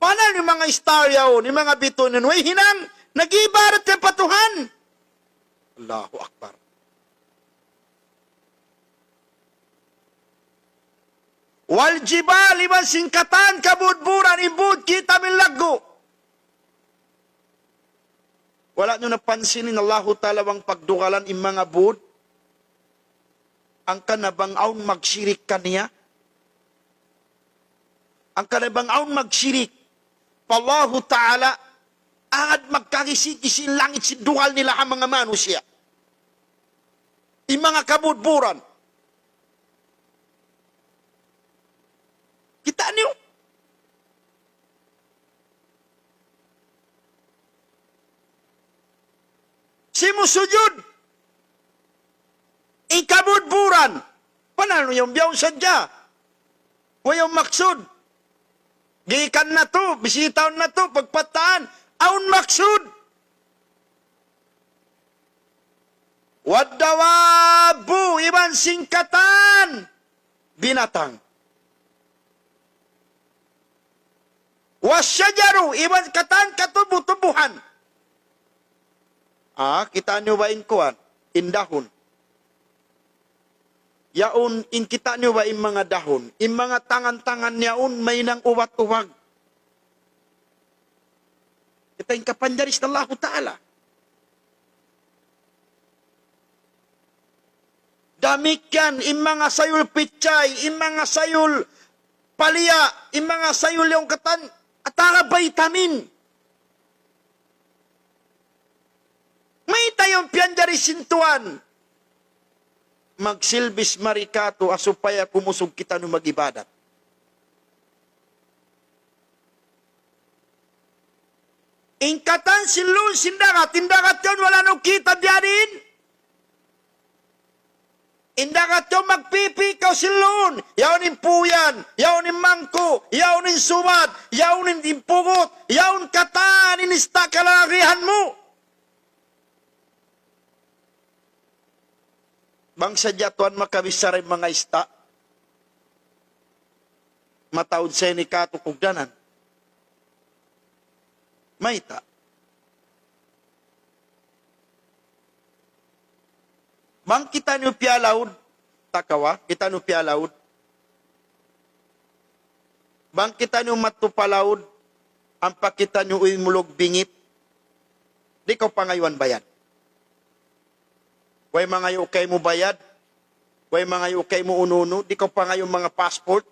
A: Paano yung mga star yaw, yung mga bituon nun? Way hinang, Nag-ibadat ng patuhan. Allahu Akbar. Wal jibal iban singkatan kabudburan ibud kita min lago. Wala nyo napansinin Allahu Ta'ala wang pagdugalan im mga bud? Ang kanabangaon magsirik kaniya? Ang kanabangaon magsirik. Allahu Ta'ala agad magkakisi-kisi langit si dugal nila ang mga manusia. Im mga kabudburan. Kita niyo. Simusujud. Ikabudburan. Panalo yung biyaw sadya? Wayong maksud. Gikan na to, bisitaon na to, pagpataan. Aun maksud. Wadawabu, iban singkatan. Binatang. Wasyajaru, iban katan katubutubuhan. Kita nyo ba kuan? Indahon. Yaon, in kita nyo ba mga dahon? In mga tangan-tangan niyaon, may nang uwat-uwag. Kita yung kapanjaris ng Allah Ta'ala. Damikyan, in mga sayul pichay, in mga sayul palia, in mga sayul yung katan, atara vitamin. May tayong piyanjari sintuan. Magsilbis marikato asupaya kumusog kita no magibadat. Ingkatan silun sindagat, tindagat yun wala nung kita diyanin. Indagat yun magpipikaw silun. Yaunin puyan, yaunin mangko, yaunin sumad, yaunin impugot, yaun katan, inista kalarihan mo. Bang sadya tuan makabisaray mga ista, matawid sa ni katukugdanan. Maita. Bang kita niyo piyalaud, takawa, kita niyo piyalaud. Bang kita niyo matupalaud, ang pakita niyo mulog bingit, di ko pangaywan bayad. Way mga ukay mo bayad, way mga ukay mo ununo, di ko pa ngayon mga passport.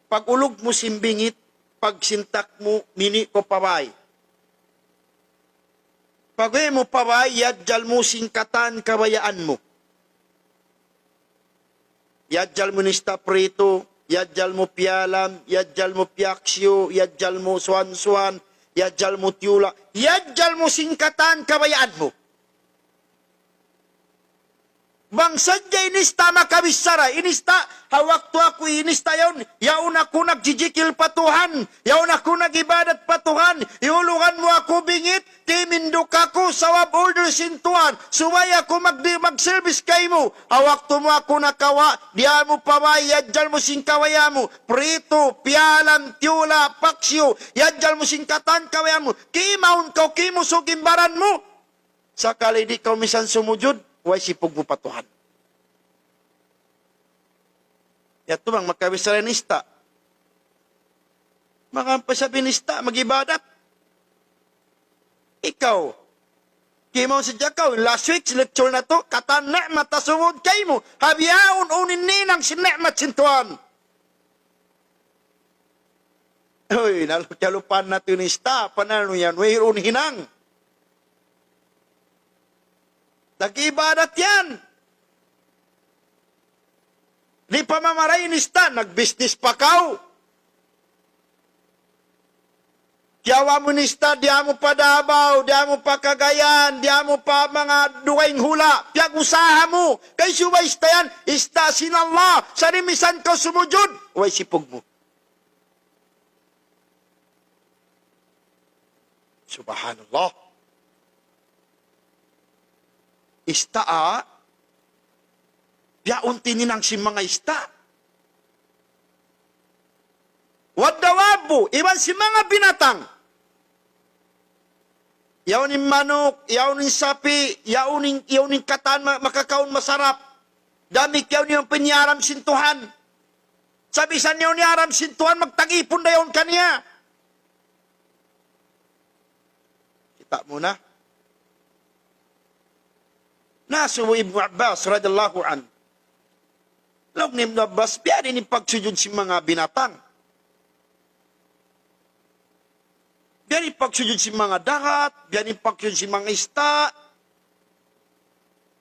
A: Pag ulog mo simbingit, pag sintak mo, mini ko pabay. Pag mo pabay, yadjal mo singkatan kabayaan mo. Yadjal mo nista prito, yadjal mo pialam, yadjal mo piaksyo, yadjal mo swan-swan, yadjal mo tiula, yadjal mo singkatan kabayaan mo. Bang sadya inista makabisara, inista, hawak to ako inista yaon ako nagjijikil patuhan, yaon ako nagibadat patuhan, iulungan mo ako bingit, timindok ako sa wab order sintuan, suway ako mag-service kay mo, hawak to mo ako nakawa, diya mo paway, yadjal mo singkawaya mo, prito, pialam, tiula, paksyo, yadjal mo singkatan kawaya mo, kimaun ka, kimusugimbaran mo, sakali di ka misan sumujud, way sipog mo patuhan. Yato bang magkabisaranista. Makampasabinista, magibadat. Ikaw, kimaw sa jakaw, last week, lecture na to, katana, matasumod kay mo, habiyaon unin ninang sinemat sintuan. Uy, nalukyalupan na tunista, panalo yan, mayroon hinang. Nag-ibadat yan. Di pa mamaray nista, nag-business pa kaw. Kiyawa mo nista, diya mo pa Davao, diya mo pa Cagayan, diya mo pa mga duwaing hula. Piyag usaha mo. Kay suwa ista yan, ista sinallah, sa rimisan ka sumujud. Uway sipog mo. Subhanallah. Ista yaunti ninang si mga ista. Wadawabu, iban si mga binatang. yaunin manok, yaunin sapi, yaunin katan makakaon masarap. Dami yaw niyang penyaram sintuhan. Sabi sa niyo ni aram sintuhan, magtagipon na yun kaniya. Kita mo na. Nasu Ibn Abbas radhiyallahu an. Log ni Ibn Abbas, biyarin ni pagsujud si mga binatang. Biyarin pagsujud si mga dagat, biyarin pagsujud si mga ista.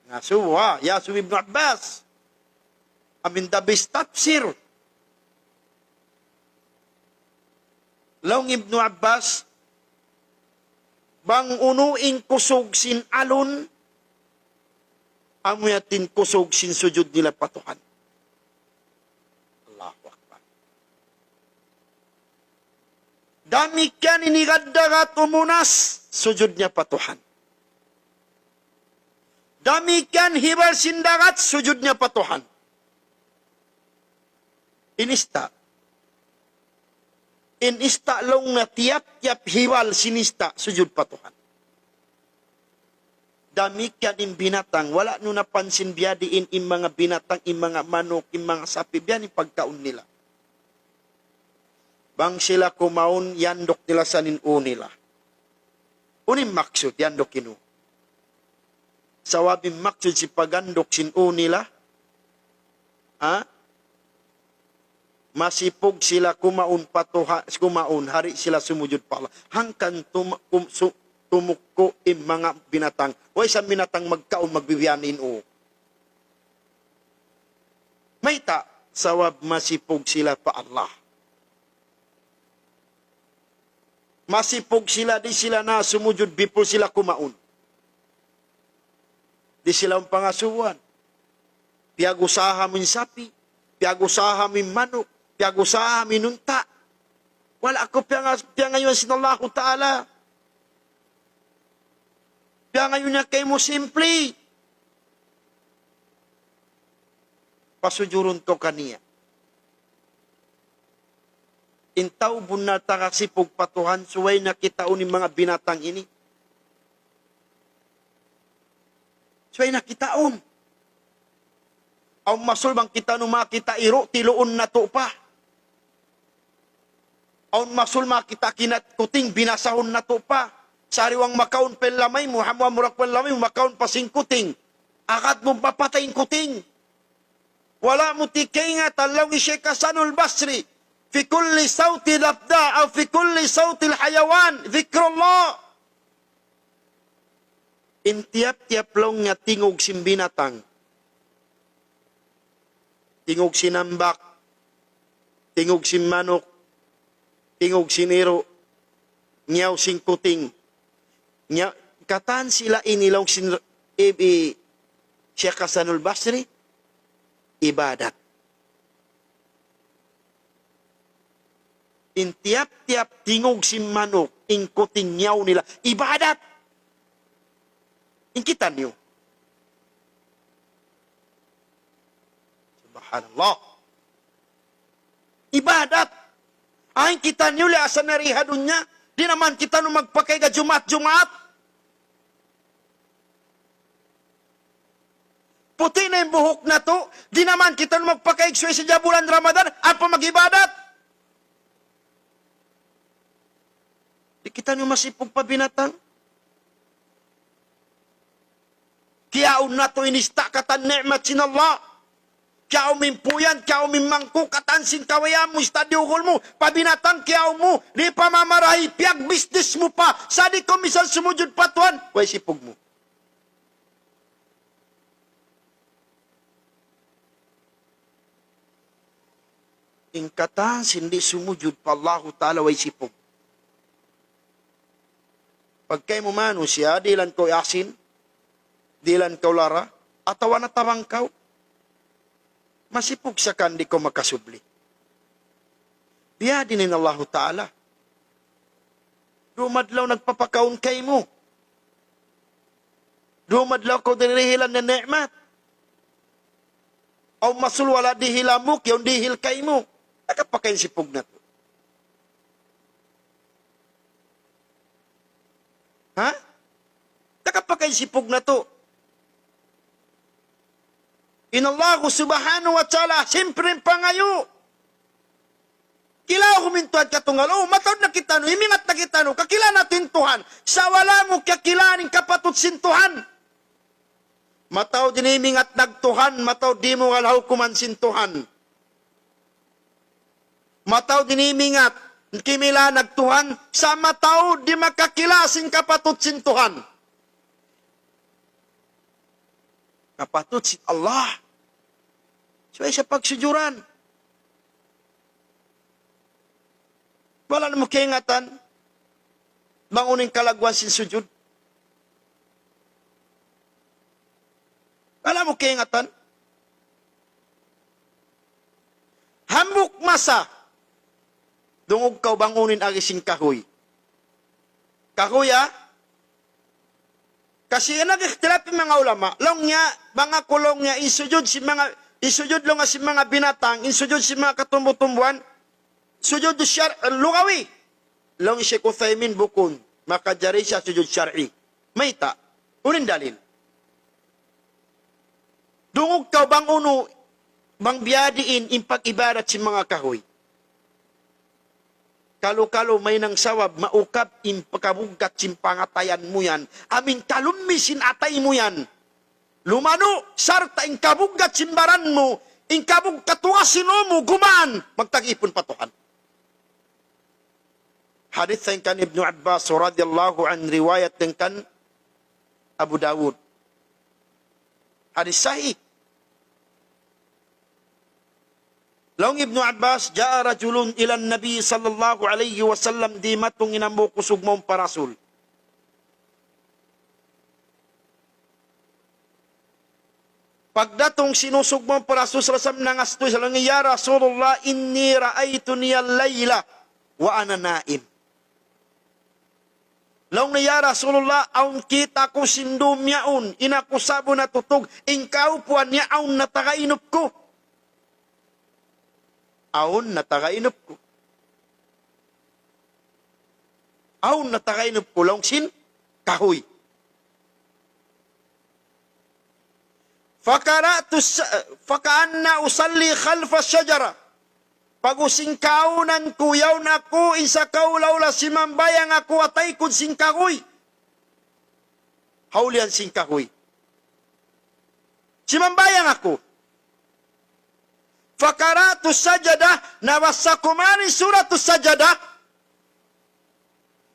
A: Nasu Yasu Ibn Abbas. Amin dabis tafsir. Laong Ibn Abbas, bang unuing kusog sin alon, amuyatin kusog sin sujud nila patuhan. Allahu Akbar. Dami kan inigaddagat umunas, sujud niya patuhan. Dami kan hibal sindagat, sujud niya patuhan. Inista long na tiap-tiap hiwal sinista sujud patuhan. Damikian in binatang, wala no napansin biyadiin in mga binatang, in mga manok, in mga sapi, biyan in pagkaon nila. Bang sila kumaon, yandok nila sa ninu nila. Unim maksud, yandok kinu. Sawabing maksud si pagandok sinu nila, masipog sila kumaon kumaon, hari sila sumujud pa Allah. Hangkan tumukko im mga binatang. O isang binatang magkaon magbibiyanin o. Mayta, sawab masipog sila pa Allah. Masipog sila, di sila na sumujud before sila kumaon. Di sila ang pangasuhan. Piagusaha min sapi, piagusaha min manok, piagusaha minunta. Wala ako ngayon sinallahu ta'ala. Ngayon na kayo mo simple. Pasujurun to kaniya. Intaw bunata kasipog patuhan, suway nakitaon ni mga binatang ini. Suway nakitaon. Ang masul bang kita makita iro, tiluon na to pa. Ang masul makita kinat kuting, binasahon na to pa. Sariwang makaon pelamay mo, hamwa murak pelamay mo, makaon pasing kuting. Akat mo papatayin kuting. Wala mo tikay nga, talaw ni Sheikh Hasanul Basri. Fi kulli sawti labda, o fi kulli sawti hayawan, dhikrullah. Intiap-tiap long nga tingog simbinatang. Tingog sinambak, tingog manok, tingog siniro, nyaw sing kuting. Katan sila inilaw Sheikh Hasanul Basri, ibadat. In tiap-tiap tingog si manok, in kuting nyaw nila, ibadat. In kita niyo. Subhanallah. Ibadat. Ay kita niyo, liasa narihadun niya. Di naman kita nung magpakai ka Jumat. Puti na yung buhok na to. Di naman kita nung magpakai sa bulan Ramadan. Apa mag-ibadat? Di kita nung masipog pa binatang. Kiyaon na to inista katan ni'mat sinallah. Kaya umimpuyan, kaya umimangko, katansin kawaya mo, stadyugol mo, pabinatang kaya mo, di pamamarahi, piag business mo pa, sadi ko misal sumujud patuan, way sipog mo. Ingkatan, sindi sumujud pa Allah Ta'ala, way sipog. Pag kayo mo mano siya, dilan ko yasin, dilan ko lara, atawan na tawang kaw, masipog sa kandi ko makasubli. Biyadinin Allah Ta'ala. Dumadlaw nagpapakaon kay mo. Dumadlaw ko dirihilan na ni'mat. O masul wala dihila mo, kaya dihil kay mo. Nakapakain sipog na to. Ha? Takapakay sipog na to. Inallahu subhanahu wa ta'ala, siyempre pangayo. Kila humintuan ka tungal, matod na kita no, himingat na kita no, kakila natin Tuhan, sa wala mo kakilaning kapatut sin Tuhan. Mataw din himingat nagtuhan, mataw di mo kalaw kuman sin Tuhan. Mataw din himingat, kimila nagtuhan, sa mataw di makakilasing kapatut sin Tuhan. Kapatut sin Allah. So ay sa pagsujuran. Wala na mo kaingatan. Manguning kalagwan sin sujud. Wala mo kaingatan. Hambuk masa. Dungog kaw bangunin agi sing kahoy. Kahoy Kasi nag-ikhtilap yung mga ulama. Long niya, mga kulong niya, isujud lo nga si mga binatang, isujud si mga katumbo-tumbuan, sujud lugawi. Long Sheikh Uthaymin bukun, makajari siya sujud syar'i. Mayta, unin dalil. Dungog ka bang uno, bang biyadiin impag ibadat si mga kahoy. Kalo-kalo may nang sawab, maukap impakabugat simpangatayan mo yan. Amin kalummisin atay mo yan. Lumano, sarta inkabugat simbaran mo, inkabug katuasin mo, gumaan, magtag-ipon patuhan. Hadith kan Ibnu Abbas radhiyallahu an riwayat kan Abu Dawud. Hadith sahih. Long Ibnu Abbas, jaa rajulun ilan Nabi sallallahu alaihi wasallam di matong inambo kusog mong parasul. Pagdatong sinusog mong parasul salasam nangastoy sa langi, ya Rasulullah, inni ra'aytu niyal layla wa ana naim. Long na ya Rasulullah, aun kita ko sindum yaun, inakusabo na tutog, ingkaw puan yaun na tagainop ko. Aun na tagainop ko. Aun na tagainop ko lang sin kahoy. Fakaanna usalli khalfa syajara. Pagusing kaunan kuyaw na ko, isa kaulaw la simambayang ako atay kun sing kahoy. Haulian sing kahoy. Simambayang ako. Fakaratu sajadah, nawasakumani suratu sajadah.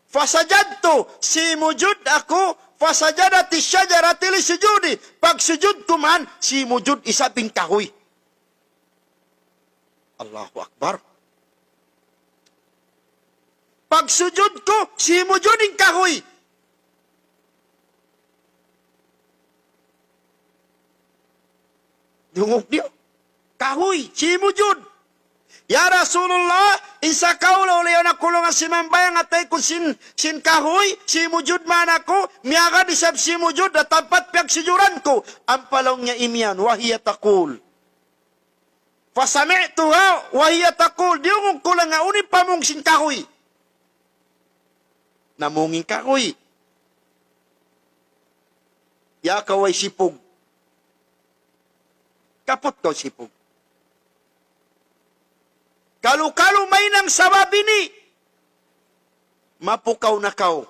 A: Fasajadtu, si mujud aku, fasajadati syajarati li sujudi. Pag sujud kuman, si mujud isabing kahoy. Allahu Akbar. Pag sujud ko, si mujud ing kahoy. Dungog niyo. Kahoy, si mujud. Ya Rasulullah, isa kaulah oleh anak kulungan si mambayang atay ko sin kahoy, si mujud man ako, miyaga disab si mujud, at tampat piag sijuran ko. Ang palong niya imyan, wahiya takul. Fasami'tuha, wahiya takul. Diyong ko lang nga, unin pa mong sin kahoy. Namunging kahoy. Ya kaway sipog. Kapot ko sipog. Kalu-kalu may nang sababini, mapukaw na kao.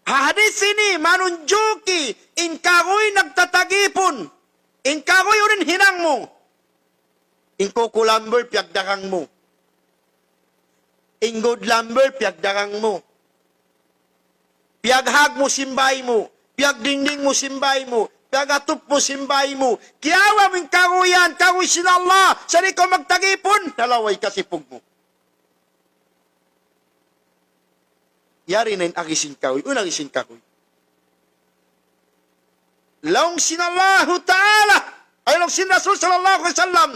A: Hadis ini manunjuki, inkagoy nagtatagipon, inkagoy unin hinang mo, inkukulamber piagdakang mo, ingod lamber piagdakang mo, piaghag mo simbay mo, piagdingding mo simbay mo, pagatup mo simbay mo, kiyawa ming kaguyan, kaguy sin Allah, sari ko magtagipon, nalaway kasipog mo. Yari na yung agisin kagoy, unang agisin kagoy. Laong sin Allah Ta'ala, ay laong sin Rasul sallallahu alaihi wasallam,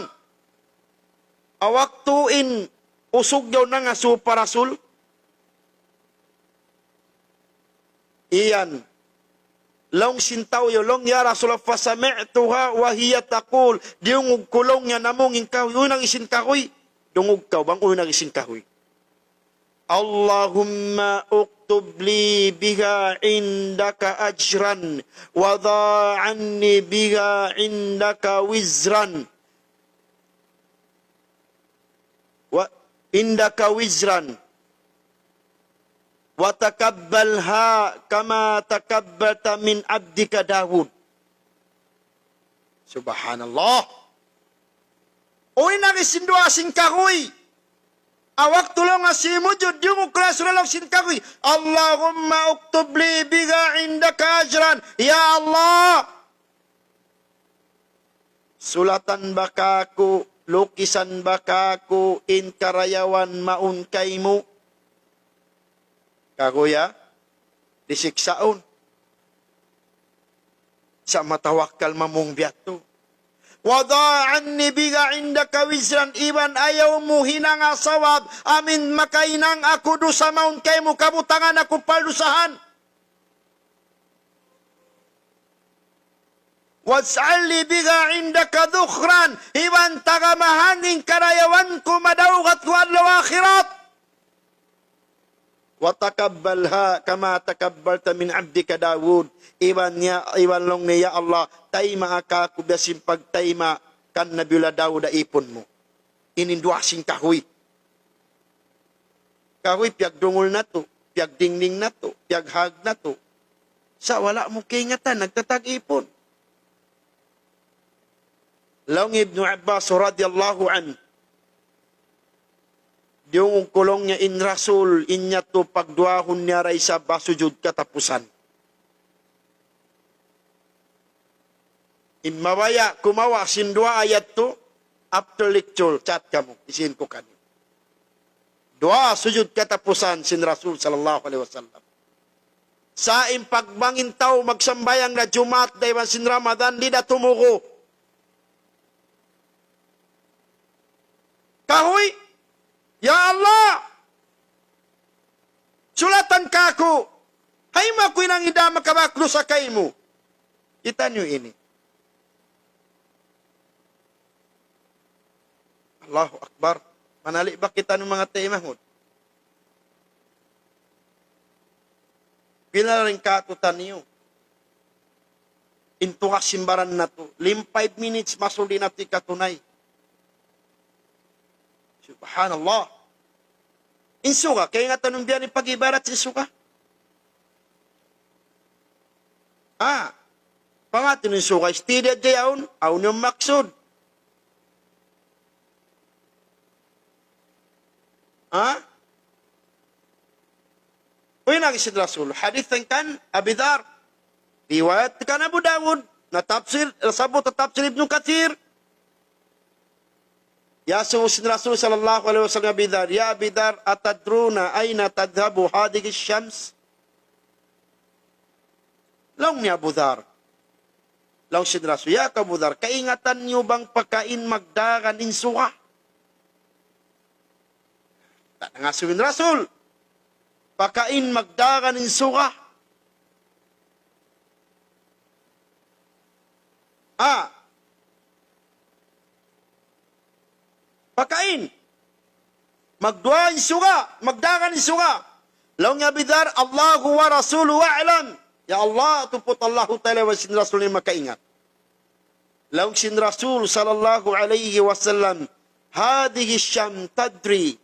A: awak tuin, usog daw na nga supa Rasul, iyan, long sintaw yo long ya Rasulullah fasami'tuha wa hiya taqul diungog kulong nya namong ingkaw unang isin kahoy dungog kaw bang unang isin kahoy Allahumma uktub li biha indaka ajran wa dha'anni biha indaka wizran wa indaka wizran wa takabbalha kama takabbalta min abdika Dawud. Subhanallah. Uy nagisindua sin kahoy. Awak tulong asimujud yung uklas ulaw sin kahoy. Allahumma uktub li biga indaka ajran. Ya Allah. Sulatan bakaku, lukisan bakaku, in karayawan maun kaymu. Kagoya, disiksaon. Sa matawakkal mamong biyato. Wada'anni biga indaka wizran iban ayaw mo hinang asawab amin makainang ako do sa maun kay mo kabutangan ako palusahan. Wads'alli biga indaka dhukhran iban tagamahangin karayawan ko madawgat ko adlaw akhirat. Watakabbalha kama takabbalta min abdika Dawud. Iban long niya Allah, tayma ka kubasin pagtayma kan Nabiula Dawud ipon mo. Ininduasing kahoy. Kahoy, piyag dungol na to, piyag dingning na to, piyag hag na to. Sa wala mo kingatan, nagtatag-ipon. Long Ibn Abbas radiyallahu anhu, yung kulong niya in Rasul, inya to pagduahon niya ray sa basujud katapusan. Mawaya, kumawa, sindua ayat to, after lecture, chat kamu, isin ko kanyo. Dua sujud katapusan sin Rasul sallallahu alaihi wasallam. Sa impagbangin tao magsambayang na Jumat dayman sin Ramadan, di na tumuko. Kahoy, ya Allah, sulatan ka ako, hay mako'y nang idama kabaklo sa kay mo. Kita nyo ini. Allahu Akbar. Manali ba kita ng mga taimahod? Pila rin katutan niyo. Into kasimbaran na to. 5 minutes masuli na ti katunay. Subhanallah. Insuka. Kaya nga tanong biyan ni pag-ibarat insuka. Pangatin insuka. Istidya jayaon. Aun yung maksud. Uy nagisid Rasul. Hadith kan Abi Dhar. Riwayat kan Abu Dawud. Na tafsir. Sabot na tafsir Ibn Kathir. Ya suusin Rasul sallallahu alaihi wasallam Abi Dhar. Ya Abi Dhar, atadruna aina tadhabu hadhihi syams? Long ni Abu Dhar. Long sin Rasul. Ya Abu Dhar, kaingatan niyo bang pagkain magdagan insuha? Nangasuin Rasul. Pagkain magdagan insuha. Pagkain. Magdua insuha. Magdagan insuha. Law nga bidar, Allahu wa Rasulu wa'alam. Ya Allah, tupot Allahu ta'ala wa sin Rasul ni makaingat. Law sin Rasul sallallahu alaihi wasallam, hadihi syam tajri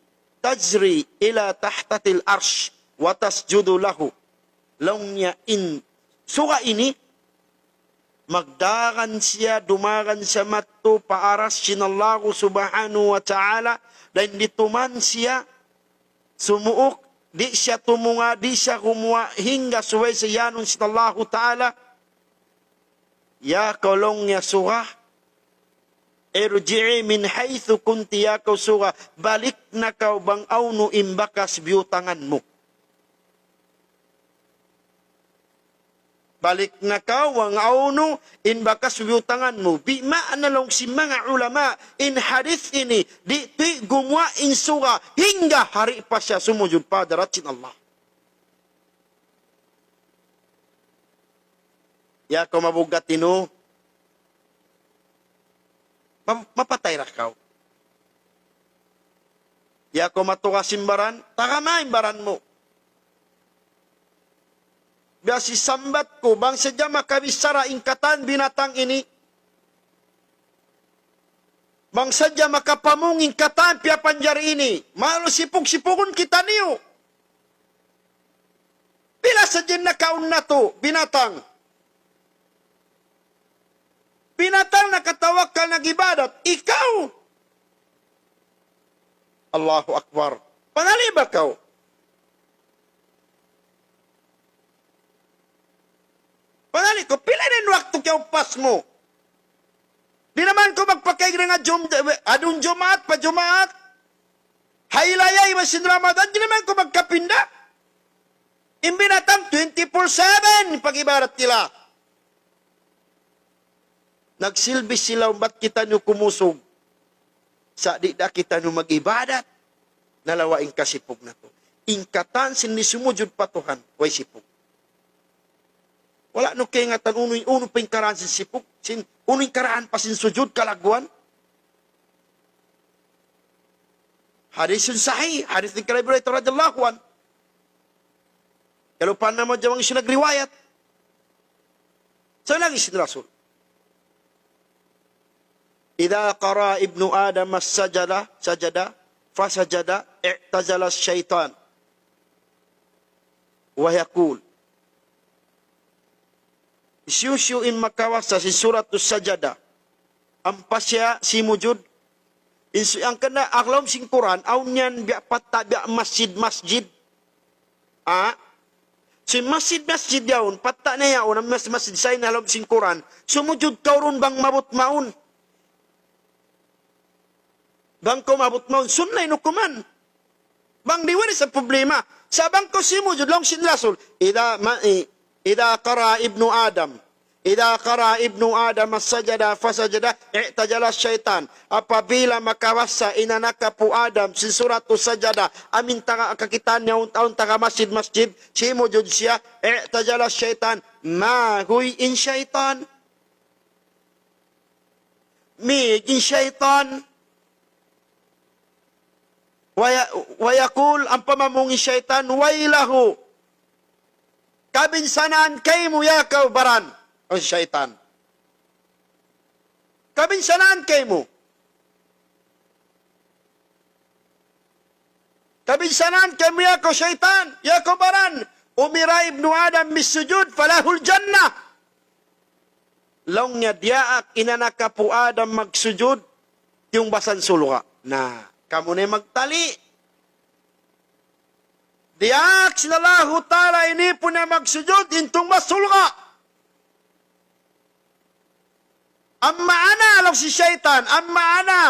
A: ila tahtatil arsh wa tasjudu lahu. Laungnya in suka ini magdagan siya, dumagan siya matto paaras sinallahu subhanahu wa ta'ala dan dituman siya sumuok di siya tumunga, di siya kumuha hingga suway sa yanon sinallahu ta'ala ya kolong niya suha irji'i min haythu kunti ya kau suga. Balik na kau bang awno imbakas biyutangan mo. Balik na kau ang awno imbakas biyutangan mo. Bima analong si mga ulama in hadith ini di gumawa in suga hingga hari pa siya sumujud pa daratin Allah. Ya kau mabugat ino. Mapatay ra kaw. Ya ko matuka simbaran, takama imbaran mo. Biasi sambat ko, bang sadya makabisara ingkatan binatang ini. Bang sadya makapamung ingkatan pia panjari ini. Malo sipug-sipugun kita niyo. Bila sadya nakaun na to, binatang. Binatang nakatawakal nag-ibadat, ikaw. Allahu Akbar. Panali ba kau? Panali ko, pila din waktu kaya upas mo. Di naman ko magpakaig nga adun Jumaat pa Jumaat. Haylayay masin Ramadan, di naman ko magkapinda. Imbinatang 24/7 pag-ibarat nila. Nagsilbi sila, ba't kita nyo kumusog? Sa di da kita nyo mag-ibadat. Nalawaing kasipog na to. Ingkatan sinisumujud patuhan, way sipog. Wala no kaya nga uno pa yung karaan sin sipog. Uno yung karaan pa sin sujud kalagwan. Hadis yung sahih. Hadis ng Kalaibra ito radiyallahu an. Kalau pa naman dyan ang isinagriwayat. So lang isin Rasul. Idha qara ibnu Adam as-sajada, fasajada, i'tazala syaitan. Wa yaqul. Isyusyuin makawasa si surat as-sajada. Ampasya si mujud. Ang kena aklom sing Quran, aunyan biak patta biak masjid. Si masjid yaun, patta na yaun, ang masjid sa inalom sing Quran. Sumujud kaurun bang mabut maun. Bang ko mabut maun, sunnay nukuman. Bang diwari sa problema. Sa bang ko simujud, long sin Rasul. Ida qara ibnu Adam. Ida qara ibnu Adam as-sajada fasajada i'tajala syaitan. Apabila makawasa inanaka po Adam sin surat sajada amin taka kakitan yaun taon taka masjid simujud siya i'tajala syaitan ma huy in syaitan. Mi in syaitan. Wayakul ang pamamungin syaitan, wailahu. Kabinsanan kay mo yakaw baran. O syaitan. Kabinsanan kay mo. Kabinsanan kay mo yakaw syaitan. Yakaw baran. Umira ibnu Adam bisujud falahul jannah. Long niya diaak inanaka po Adam magsujud yung basan sulwa. Na. Kamu na magtali. Diyak sinallahu ta'ala ini po na magsujud intong masulga. Amma ana alam si syaitan. Amma ana.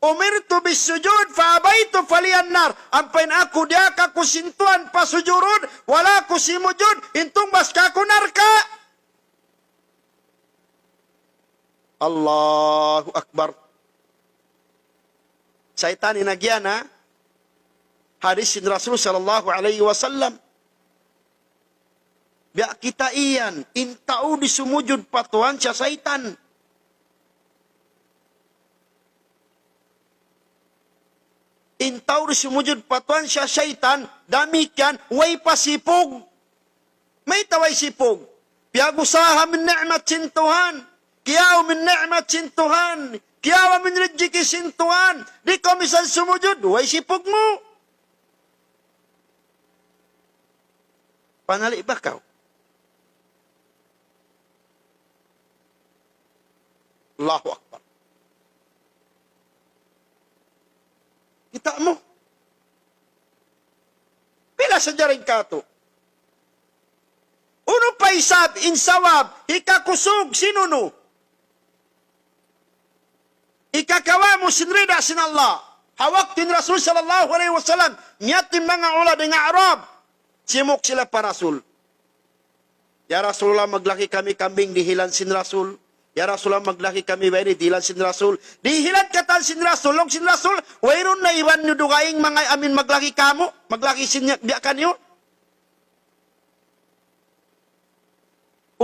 A: Umirtu bisujud fa'abaitu falian nar. Ampain aku diak aku sintuan pasujurud. Wala aku simujud intong baska aku narka. Allahu Akbar. Syaitan inagyana hadis sin Rasul sallallahu alaihi wasallam. Biak kita iyan intau disumujud patuan siya syaitan. Intau disumujud patuan siya syaitan damikian way pasipog. May taway sipog. Piagusaha min ni'mat sin Tuhan. Kiyaw min ni'mat sin Tuhan. Kiyawa min rejeki sin Tuhan. Di ko misan sumujud, way sipog mo. Panali ba kau? Allahu Akbar. Kita mo. Pila sa jaring kato. Uno pa isab, insawab, ikakusog, sinuno. Ikakawa mo sinrida sin Allah. Hawak tin Rasul sallallahu alaihi wasallam. Niyatin mga ulad ng Arab. Simok sila pa Rasul. Ya Rasulullah maglaki kami kambing dihilan sin Rasul. Ya Rasulullah maglaki kami bayani dihilan sin Rasul. Dihilan katan sin Rasul. Long sin Rasul. Wayron na iwan nyo dugaing mga amin maglaki kamo. Maglaki sin biakan nyo.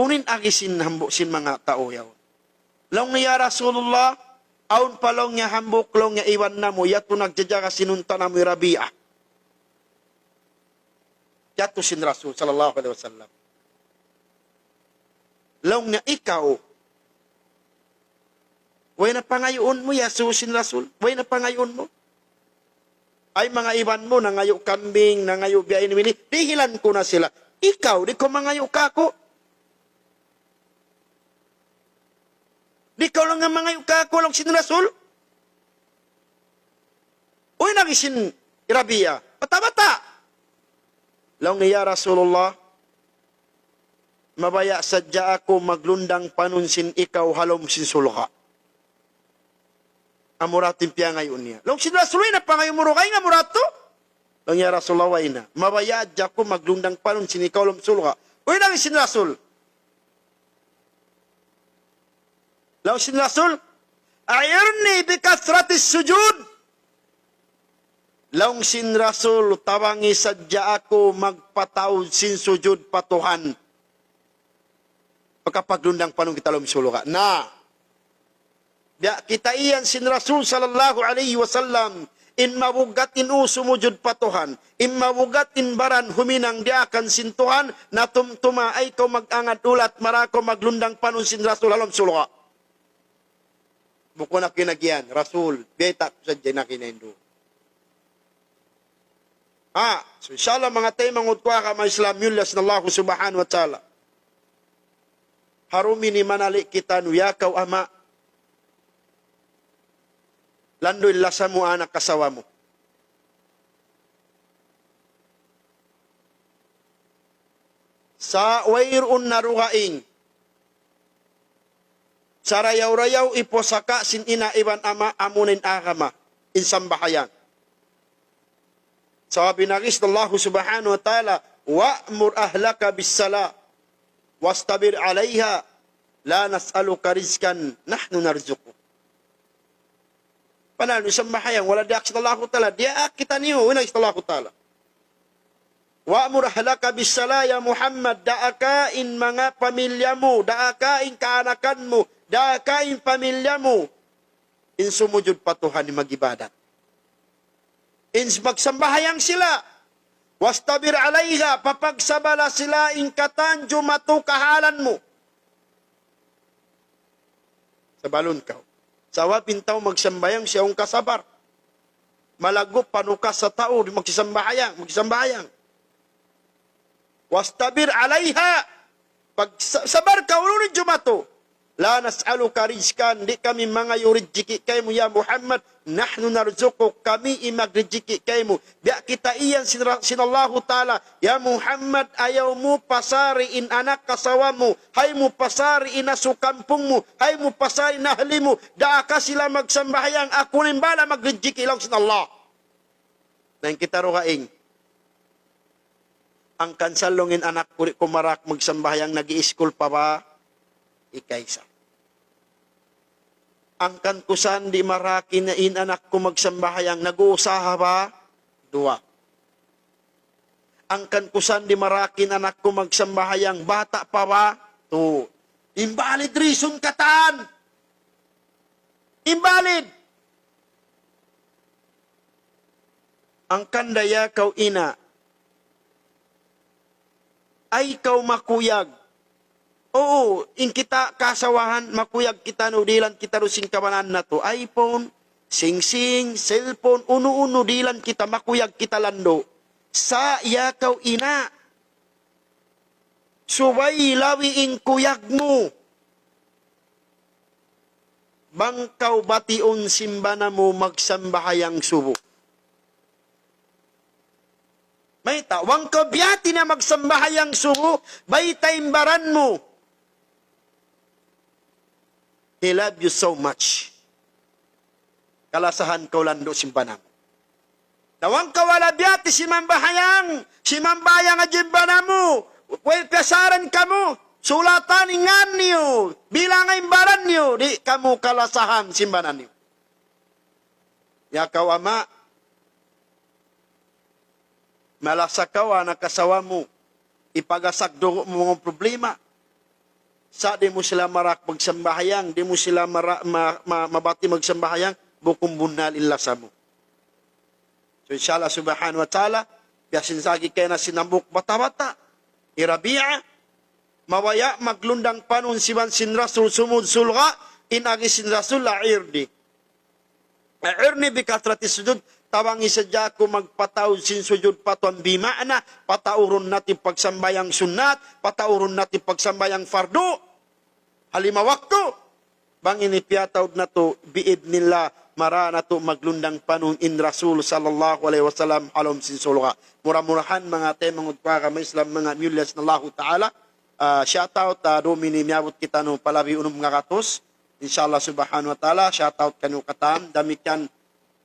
A: Unin agi sin hambo sin mga tao yaw. Long ya Rasulullah. Aun palong niya hambuklong niya iwan na mo, yato nagjajaga sinunta na mo Rabia. Yato sin Rasul sallallahu alaihi wasallam. Long nga ikaw, way na pangayon mo, yasusin Rasul, way na pangayon mo. Ay mga iwan mo, nangayo kambing, nangayo biyain mini, dihilan ko na sila. Ikaw, di ko mangayo kako. Di ka lang nga mangayo kako lang sin Rasul. Uy, nagisin Rabia, bata-bata. Long niya Rasulullah, mabaya sadya ako maglundang panunsin ikaw halom sin sulka. Amuratin piya ngayon niya. Long sin Rasul na pangayo muro kay nga murato. Long niya Rasulullah way na, mabaya adya ko maglundang panunsin ikaw halom sulka. Uy, nagisin Rasul. Long sin Rasul, ayirni bikathratis sujud. Long sin Rasul, tawangi sadya ako magpatawad sin sujud patuhan. Pagkapaglundang panong kita lumisulo ka. Na, kita iyan sin Rasul sallallahu alaihi wasallam, in mabugatin sumujud patuhan, in mabugatin baran huminang di akan sintuhan, na tumtuma ay ko mag-angat ulat, marako maglundang panong sin Rasul lumisulo ka. Buko na kinagyan, Rasul, beta ko sa dyan na kinendo. So inshallah mga tayo mangutwa ka mga Islam yulas na Allah subhanahu wa ta'ala. Harumi ni manali kita nuyakaw ama. Landoy lasa mo anak kasawa mo. Sa wairun narugaing. Sa rayaw-rayaw iposaka sin ina iban ama amunin agama. Insambahayan. Sabi na Allah subhanahu wa ta'ala, wa'mur ahlaka bis-sala, wastabir alaiha, la nas'aluka rizkan, nahnu narzuku. Panalo, isambahayang, wala diak sa Allah ta'ala, diak kita niyo, wala sa Allah ta'ala. Wa'mur ahlaka bis-sala, ya Muhammad, daakain mga pamilya mo, daakain kaanakan mo, daakain pamilya mo, insumujud patuhan ni mag-ibadat. Magsambahayang sila. Wastabir alaiha, papagsabala sila ingkatan jumatu kahalan mo. Sa balon ka. Sawa pintaw magsambayang siyang kasabar. Malagop panukas sa tao, magsambahayang. Wastabir alaiha, pagsabar ka, ulo jumatu. La nas'aluka rizkan, di kami mga yurijiki kay mo ya Muhammad, nahnu narzuquk, kami imagrijiki kay mo. Biya kita iyan sinallahu ta'ala, ya Muhammad, ayaw mo pasariin anak kasawa mo, hay mo pasariin na sukampung mo, hay mo pasariin na hali mo, daa ka sila magsambahayang, ako rin bala magrijiki lang sinallah. Nang kita rukaing, ang kansalongin anak kuri kumarak magsambahayang nag-i-school pa ba? Ikaysa. Angkan kusan di maraki na inanak ko magsambahayang nag-uusaha ba? Dua. Angkan kusan di maraki na anak ko magsambahayang bata pa ba? Two. Invalid reason katan. Invalid. Angkan daya kau ina ay kau makuyag. Oo, in kita kasawahan, makuyag kita no, dilan kita rusing kawanan na to. iPhone, sing-sing, cellphone, uno-uno, dilan kita, makuyag kita lando. Sa yakaw ina, subay lawiing kuyag mo. Bangkaw bation simbana mo magsambahayang subo. May tawang ka biyati na magsambahayang subo, bay taimbaran mo. He love you so much. Kalasahan ko lando simbanam. Nawang kawala biyati si mambayang nga jimbana mo. Well, kasaran ka mo. Sulatan ingan niyo. Bilang imbaran niyo. Di kamu kalasahan simbanan niyo. Ya kau ama. Malasa kau anak kasawa mo. Ipagasak do mo mga problema. sa di mo sila marak magsambahayang, di mo sila mabati magsambahayang, bukum bunal illa sa mo. So inshallah subhanahu wa ta'ala, biyasin sagi kaya na sinambuk bata-bata, irabi'a, mawaya maglundang panon siwan sin rasul sumud sulga, inagi sin rasul la'irdi. La'irni bikatrati sujud, tawangi sadya ko magpataw sin sujud patuan bima'na, patauron natin pagsambayang sunnat, patauron natin pagsambayang fardo, halima waktu, bang inipiyataw na to, biid nila, mara na to maglundang panong in Rasul sallallahu alaihi wasallam alom sinsulga. Mura-murahan mga temang utwa kami Islam mga mulyas na Allah Ta'ala. Shoutout, domini miyabot kita no palabi unong mga katos. Inshallah subhanahu wa ta'ala, shoutout kanyo katam. Damikan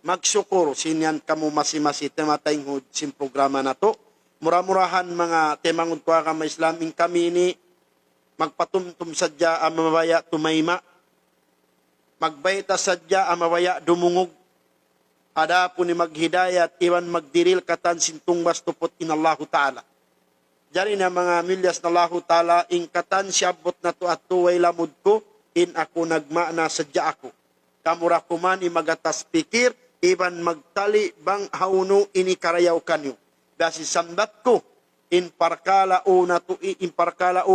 A: magsukur, sinyan kamo masi-masi tematayng hud sin programa na to. Mura-murahan mga temang utwa kami Islam in kami ni magpatumtum sadya ang mabaya tumayma, magbayta sadya ang mabaya dumungog, ada po ni maghidayat, iwan magdiril katan sintong bastupot in Allahu Ta'ala. Diyan na mga milyas na Allahu Ta'ala, in katan siyabot na to at tuway lamod ko, in ako nagmana sadya ako. Kamura kuman imagatas pikir, iwan magtali bang hauno inikarayaw kanyo. Dasi sambat ko, in parkala o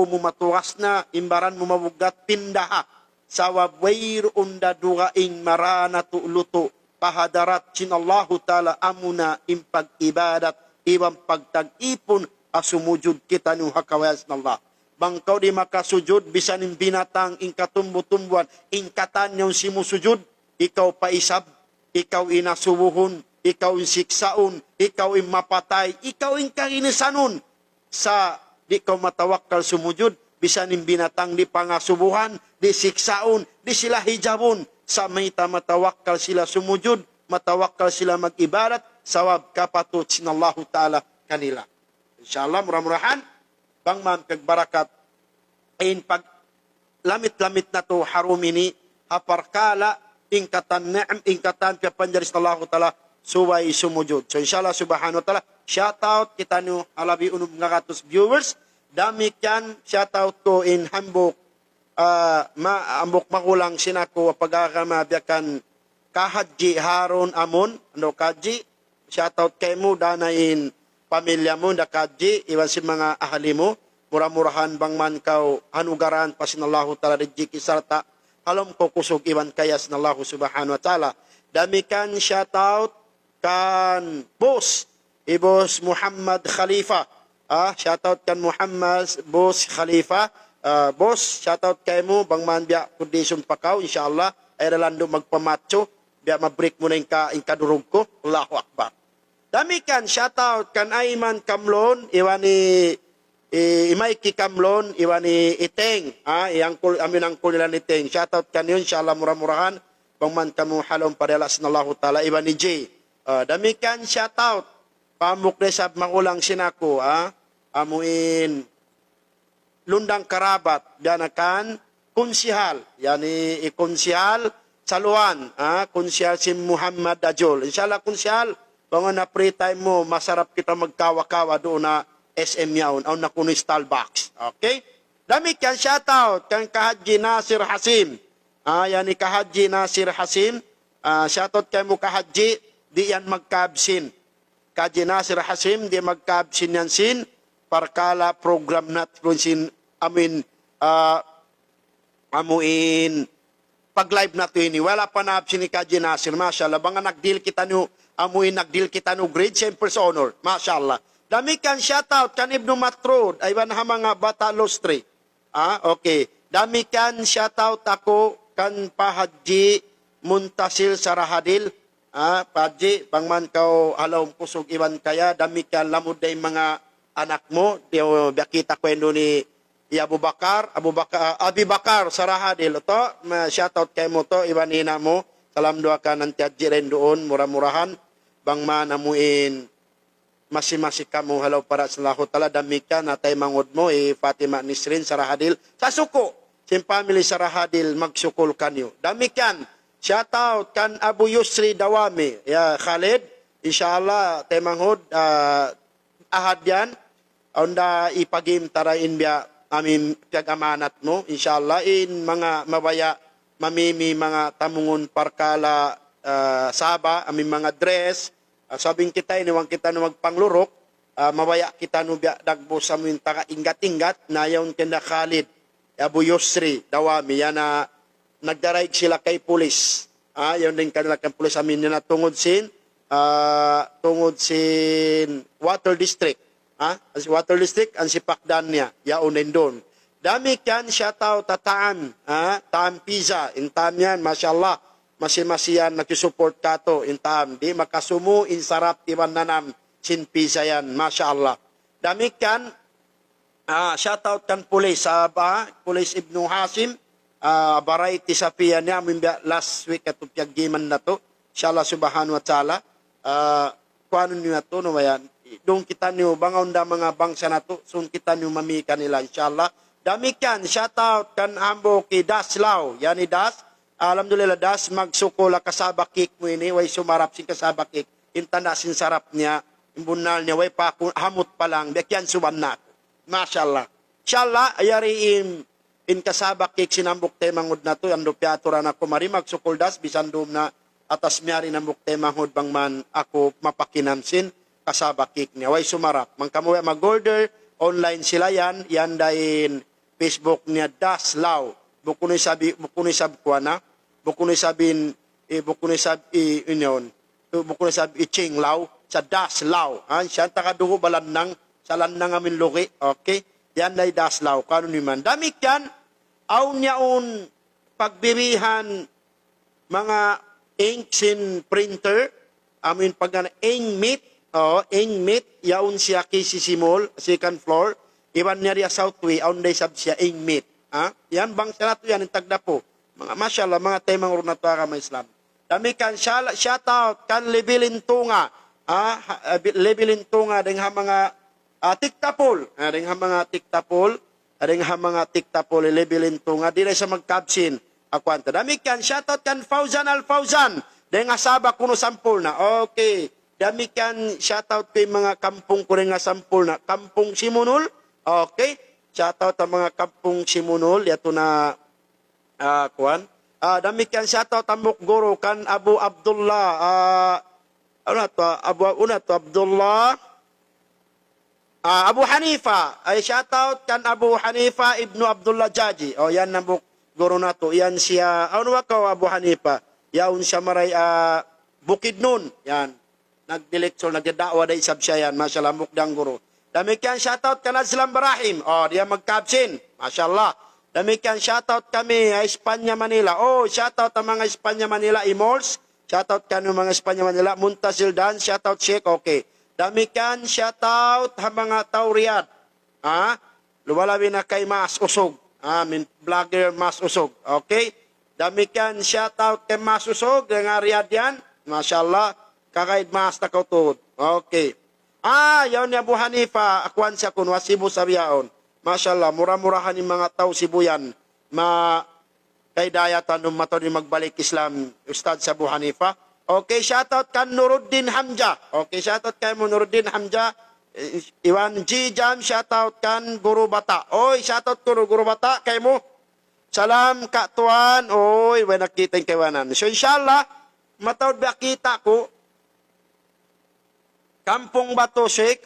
A: mo matuwas na, imbaran mo mabugat pindaha, sa wabwair unda dugaing marana tu luto, pahadarat sinallahu ta'ala amuna impag-ibadat, iwang pagtag-ipon, asumujud kita nung hakawayas na Allah. Bangkaw di makasujud, bisan yung binatang, in katumbo-tumbuan, in katan yung simusujud, ikaw paisab, ikaw inasubuhon, ikaw in siksaon, ikaw in mapatay, ikaw in kainisanon, sa di ka matawakkal sumujud, bisan yung binatang di pangasubuhan, di siksaon, di sila hijabon, sa may matawakkal sila sumujud, matawakkal sila mag-ibarat, sawab kapatut sinallahu ta'ala kanila. Inshallah, murah-murahan, bang man kagbarakat, in pag lamit-lamit na to harumini, haparkala, ingkatan ni'am, ingkatan kapanjaris sinallahu ta'ala, suway sumujud. So inshallah subhanahu wa ta'ala, shoutout kita nyo alabi unong nga katos viewers. Dami kyan, shoutout ko in Hamburg. Ambok makulang sinako pagkakamabyakan kahadji Haron Amon. Ano kadji? Shoutout kay mo, danain pamilya mo, da kadji, iwan si mga ahali mo. Mura-murahan bang man kaw hanugaran pa sinallahu ta'ala rijiki sarta. Halom ko kusog iwan kayas sinallahu subhanahu wa ta'ala. Dami kan shoutout kan boss. Boss Muhammad Khalifa. Shoutout kan Muhammad Boss Khalifa. Boss, shoutout kay mo. Bang man biya kondisyon pa ka. Inshallah, ay ralando magpamatcho. Biya mabreak mo na yung kadurog ko. Allahu Akbar. Dami kan, shoutout kan Ayman Kamlon. Iwani Imayki Kamlon. Iwani Iteng. Amin ang kulilan Iteng. Shoutout kan yun. Inshallah, murah-murahan. Bang man kamo halong parelas na Allah Ta'ala. Iwani J. Dami kan, shoutout. Pamuk na sa makulang sinako, amuin lundang karabat, yan akan konsihal, yan konsihal saluan, konsihal si Muhammad Ajol. Inshallah konsihal, kung na free time mo, masarap kita magkawa-kawa doon na SM yaon, o na kuno Starbucks. Okay? Dami kan shoutout, kan Kahadji Nasir Hasim. Yan ni Kahadji Nasir Hasim. Shoutout kay mo Kahadji, di yan magkabsin. Kaji Nasir Hasim, di magkabsin yan sin, parkala program nat sin, amuin pag-live na to ini. Wala pa na absin ni Kaji Nasir, mashallah. Banga nagdeal kita no, amuin nagdeal kita no grade, siyempre sa honor, mashallah. Dami kan shoutout, kan Ibnu Matrod, ay ba na mga bata lostre. Okay. Dami kan shoutout ako, kan Pahadji Muntasil Sarahadil, Padji, pangman kau halom kusog iwan kaya, dami ka lamod na yung mga anak mo, bakita kwento ni Abu Bakar Sarahadil, ito, shoutout kay mo to, iwanina mo, salam doa ka ng tiadji rin doon, murah-murahan, bangman amuin, masi-masi ka mo, halaw para sa laho tala, dami ka, natay mangod mo, Fatima Nisrin Sarahadil, sa suko, sin family Sarahadil, magsukol kanyo, dami kan, shoutout kan Abu Yusri Dawami, ya Khalid, inshallah temanghod ahad yan, onda ipagim tarain biya amin pag-amanat mo, inshallah, in mga mabaya, mamimi mga tamungon parkala saba, amin mga dress, sabing kita, iniwang kita na magpanglurok, mabaya kita no dagbo sa mga taka ingat-ingat, na yaon kenda Khalid, Abu Yusri, Dawami, yan na nagdaraig sila kay pulis. Yun din kanila kay pulis, amin na tungod sin Water District. Water District, ang sipakdan niya, yaunin doon. Dami kan siya tao tataan, taam pizza, intam yan, mashallah, masi-masiyan, nagsusupport ka to, intam, di makasumu, insarap, iban nanam, sin pizza yan, mashallah. Dami kan, shout out kan pulis, pulis Ibnu Hasim, variety sa piya niya, last week at upyagiman na to, inshallah subhanahu wa ta'ala, kuano niyo na to, no yan, doon kita niyo, bangaw da mga bangsa na to, soon kita niyo mamika nila, inshallah. Damikan, shout out kan ambo kay Das Lao, yani Das, alhamdulillah Das, magsukula kasabakik mo ini, way sumarap si kasabakik, intanda sin sarap niya, imbunal niya, way pa, hamot pa lang, bekyan suban na, mashallah. Inshallah, ayari in kasabakik sinambok temangod na to, ando piatura na kumari, magsukul Das, bisan doon na, atas miyari nambok temangod bang man ako mapakinamsin, kasabakik niya, way sumarap. Mangkamuya mag-order, online sila yan dahin Facebook niya Das Lao. Buko ni sabi kuha na, buko ni sabi Ching Lao, sa Das Lao. Siya takadugo balanang, sa lanang amin luki, okay? Yan dahi Das Lao, kano ni man. Damik yan, aw niyaon pagbirihan mga inks in printer, amin pag ink meat, ingmit, yaon siya kisisimol, second floor, iwan niya riya southway, aon day sab siya ingmit. Yan, bang siya nato yan, yung tagda po. Mga, mashallah, mga temang runa to ka mga Islam. Dami kan, shout out, kan Lebilin Tunga, Lebilin Tunga, dengan mga tiktapol, dengan mga tiktapol, Lebilin Tunga, di na siya magkabsin, akwanta. Dami kan, shout out kan Fauzan Al-Fauzan, dengan sabak kuno sampul na, okay. Damikan shoutout kay mga kampung ko rin nga sampul na Kampung Simunul. Okay? Shoutout ang mga Kampung Simunul. Yato na kuan. Damikan shoutout ang Mukgoro kan Abu Abdullah. Abdullah. Abu Hanifa. Ay shoutout kan Abu Hanifa Ibnu Abdullah Jaji. Yan na Mukgoro na to. Yan siya. Ano ba ka Abu Hanifa? Yaon siya maray Bukidnon. Yan. Nagdileksyon, nagdadawa da isab siya yan. Mashallah, mukdang guru. Damikian shoutout ka na Islam Barahim. Dia magkabsin. Mashallah. Damikian shoutout kami Espanya Manila. Shoutout ang mga Espanya Manila Imols. Shoutout ka ng mga Espanya Manila. Muntazil Dan, shoutout Sheikh. Okay. Damikian shoutout ang mga Tauriat. Luwalabi na kay Mas Usog. Vlogger Mas Usog. Okay. Damikian shoutout kay Mas Usog. Dengan Riyadh yan. Mashallah. Kakaid mas na kautuod. Okay. Yaon ni Abu Hanifa, akuan siya kun, wasibo sa biyaon. Mashallah, mura-murahan yung mga tao Sibuyan. Kay dayatan nung mato ni magbalik Islam, Ustad sa Abu Hanifa. Okay, shoutout kan Nuruddin Hamja. Okay, shoutout kay mo Nuruddin Hamja. Iwan G. Jam, shoutout kan Guru Bata. Shoutout ko Guru Bata, kay mo. Salam, katuan. Way nakita yung kaywanan. So, inshallah, matawad ba kita ko, Kampung Batu Sheikh.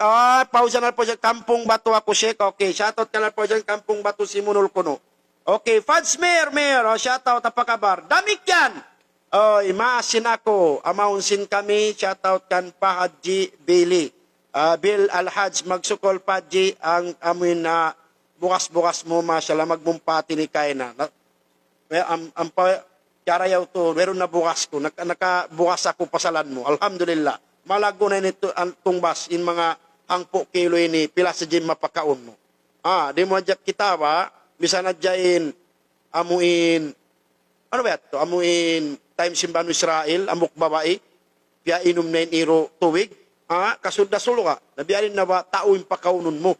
A: Pausan na po dyan. Kampung Batu ako Sheikh. Okay. Shoutout ka na po dyan. Kampung Batu Simunul Kuno. Okay. Fads Mayor. Shoutout. Apakabar. Damik yan. Imaasin ako. Amaunsin kami. Shoutout kan Pahadji Bili. Bill Al-Hajj. Magsukol Padji. Ang amin na bukas-bukas mo. Mashallah. Magbumpati ni Kaina. Ang karayaw to. Meron na bukas ko. Nakabukas ako pasalan mo. Alhamdulillah. Malago na nito ang tungbas in mga hangpo kilo ini pila sa gym mapakaon mo. Di mo adyak kita ba, bisa na dyain amuin, ano ba ito? Amuin time simbano Israel, amok babae, piya inom na iro tuwig, kasunda sulo ka, nabiyarin na ba tauin pakaunon mo.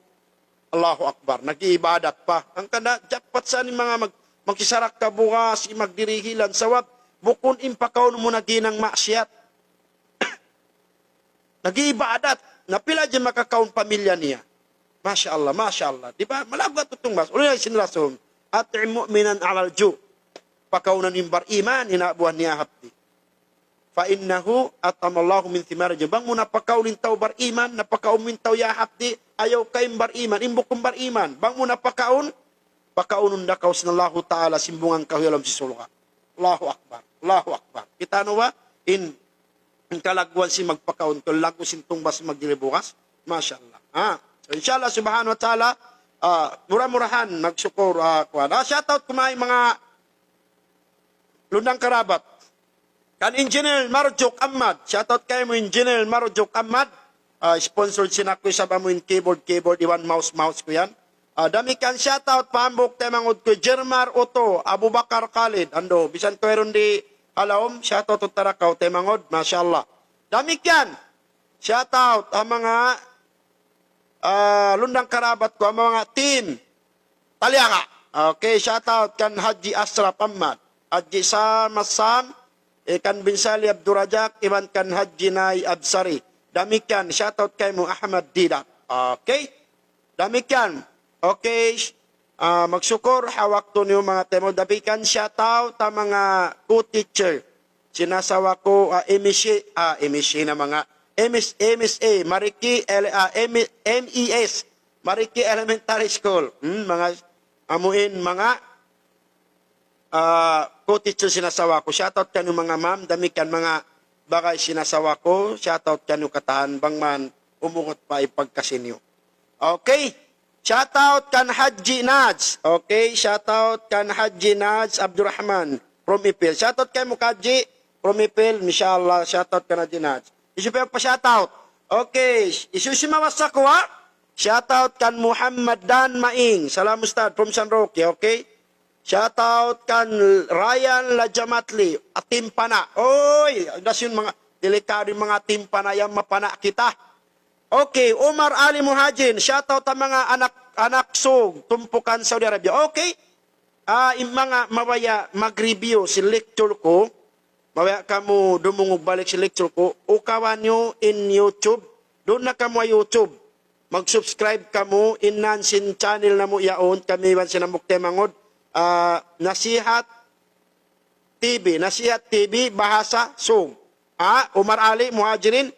A: Allahu Akbar, nag-iibadat pa. Ang kada, japat sa ni mga magkisarak ka bukas, magdirihilan, sawat, bukon impakaon mo na ginang masyat. Nag-iibadat, napila dyan makakaon pamilya niya. Masya Allah, Masya Allah. Di ba? Malagot itong mas. Ulo yung sinrason. At'im mu'minan alal ju. Pakaunan yung bariman, hinabuhan niya hapdi. Fa innahu atamallahu min thimar jabang mo napakaulin tao bariman, napakaumin tao ya hapdi, ayaw kayong bariman, imbok kong bariman. Bang mo napakaun, pakaunun na kaus na Allah Ta'ala simbungan kahuyalam si sulka. Allahu Akbar, Allahu Akbar. Kita ano ba? In kalagwan si magpakaun, kalago sintong bas magdilibukas. Masya Allah. So inshallah subhanahu wa ta'ala, murah-murahan, nagsukur. Shoutout kumain mga lundang karabat. Kan Engineer Marjuk Ahmad. Shoutout kayo mo Engineer Marjuk Ahmad. Sponsored sinako sa bamuin keyboard, iwan mouse ko yan. Dami kan shoutout pambok temangod ko Jermar Otto, Abubakar Khalid. Ando, bisan ko eron di halawom, shoutout to tarakaw temangod, masyaallah. Dami kan shoutout ang mga lundang karabat ko, ang mga team Talyaga. Okay, shoutout kan Haji Asraf Ahmad, Haji Sam, kan Binsali Abdurajak, iwan kan Haji Nay Absari. Damikian, shoutout kay mo Ahmad Didak. Okay? Damikian. Okay. Magsyukur, hawak to niyo mga temo. Damikian, shoutout ta mga co-teacher. Sinasawa ko, MSA na mga, MSA, Mariki, MES, Mariki Elementary School. Mga, amuin, mga, co-teacher sinasawa ko. Shoutout kanyo mga ma'am, damikan mga bagay sinasawa ko. Shoutout kanyo katahan bang man umungot pa ipagkasinyo. Okay? Shoutout kan Haji Naj. Okay? Shoutout kan Haji Naj Abdurrahman from Ipil. Shoutout kay mo Haji from Ipil. Inshallah, shoutout kan Haji Naj. Isu pa shoutout. Okay. Isu simawas sa kuha. Shoutout kan Muhammad Dan Maing. Salam Ustad from San Roque. Okay? Shoutout kan Ryan Lajamatli at timpana. Oy, das yun mga delikado yung mga timpana yung mapana kita. Okay, Umar Ali Muhajin. Shoutout ang mga anak sug tumpukan Saudi Arabia. Okay? Yung mga mawaya mag-review si lecture ko. Mawaya ka mo dumungog balik si lecture ko. Ukawan nyo in YouTube. Doon na ka mo YouTube. Mag-subscribe ka mo in Nansin channel na mo yaon. Kami man sinamok temangod. Nasihat TV, Bahasa Sug. Umar Ali Muhajirin,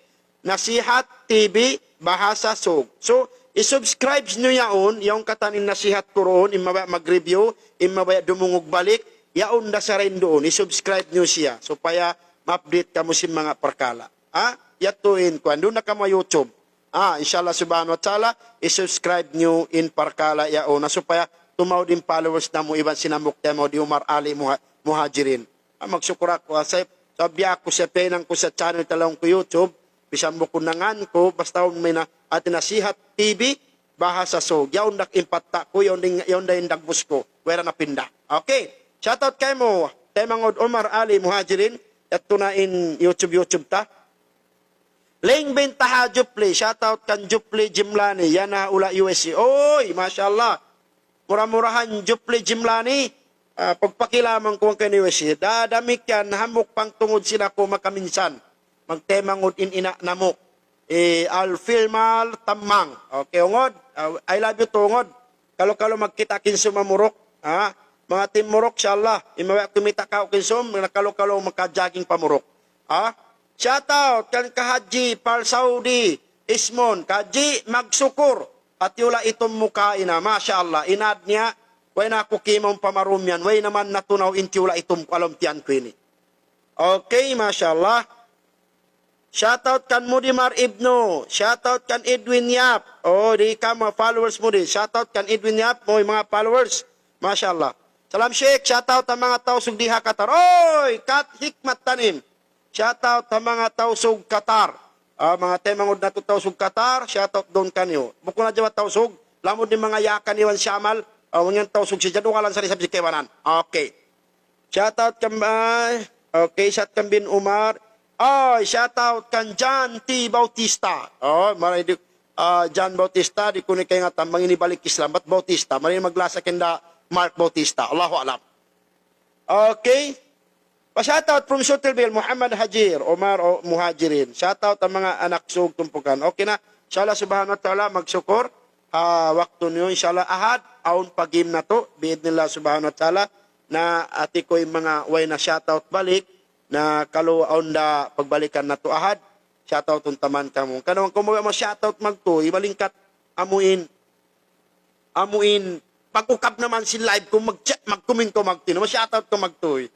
A: Nasihat TV, Bahasa Sug. So, isubscribe nyo yaon, yung katanin nasihat ko roon, imabaya mag-review, imabaya dumungog balik, yaon na sa rin doon, isubscribe nyo siya. So, paya ma-update ka mo si mga parkala. Yatuin ko, doon na ka mo YouTube. Inshallah subhanahu wa ta'ala, isubscribe nyo in parkala yaon, na supaya tumaw din followers na mo iban sinamok mo di Umar Ali Muhajirin. Magsukura ko sabi ako sa penang ko sa channel talong ko YouTube, bisan mo kunangan ko basta may na atin nasihat TV Bahasa Sug. Yaon dak impatta ko yon din dagbus ko. Wera na pinda. Okay. Shoutout kay mo temangod Umar Ali Muhajirin at tunain YouTube ta. Ling Bentaha Jupli, shoutout kan Jupli Jimlani, yana ula USC. Oy, masyaallah. Murah-murahan Jupli Jimlani, pagpakilamang ko ang kaniwesi, dadamik yan, hamok pang tungod sila ko makaminsan, magtemangod ina namok, alfilmal tamang, okay, ungod, I love you tungod, kalo-kalo magkita kinsum mamurok, mga team murok, inshallah, imawak tumita ka o kinsum, kalo-kalo magka-jogging pamurok, shoutout, kan kahaji, Pal Saudi, Ismon, kaji, magsukur, at yula itong mukha ina, Masya Allah, inad niya, way na ako kimong pamarumyan, way naman natunaw intiula itong alamtian ko ini. Okay, Masya Allah. Shoutout kan Mudimar Ibno, shoutout kan Edwin Yap, di ka mga followers mo din, shoutout kan Edwin Yap, mo mga followers, Masya Allah. Salam Sheikh, shoutout ang mga tausog diha Qatar, oy, Kat Hikmat Tanim, shoutout ang mga tausog Qatar, mga temangod na tausog Qatar, shoutout doon kanyo. Buko na dyan tausog, lamod ni mga yakan iwan siyamal, mga tausog siya dyan, ukalan sa risab si Kewanan. Okay. Shoutout kan, okay, shoutout kan Bin Umar, shoutout kan John T. Bautista. Maray John Bautista, di kunin kayo nga tambang inibalik Islam, ba't Bautista? Maray maglasa kenda Mark Bautista, Allahu alam. Okay. Pa-shoutout from Sutilville, Muhammad Hajir, Omar Muhajirin. Shoutout ang mga anak sug tumpukan. Okay na. Inshallah subhanahu wa ta'ala, magsukur. waktu niyo inshallah ahad aun pagim na to biidnillah subhanahu wa ta'ala na ati ko'y mga way na shoutout balik na kalu aun da pagbalikan na to ahad shoutout taman kamo kanang kung mo shoutout magto ibalingkat amuin pag-ukap naman si live kung mag-comment ko magtino shoutout ko magtoy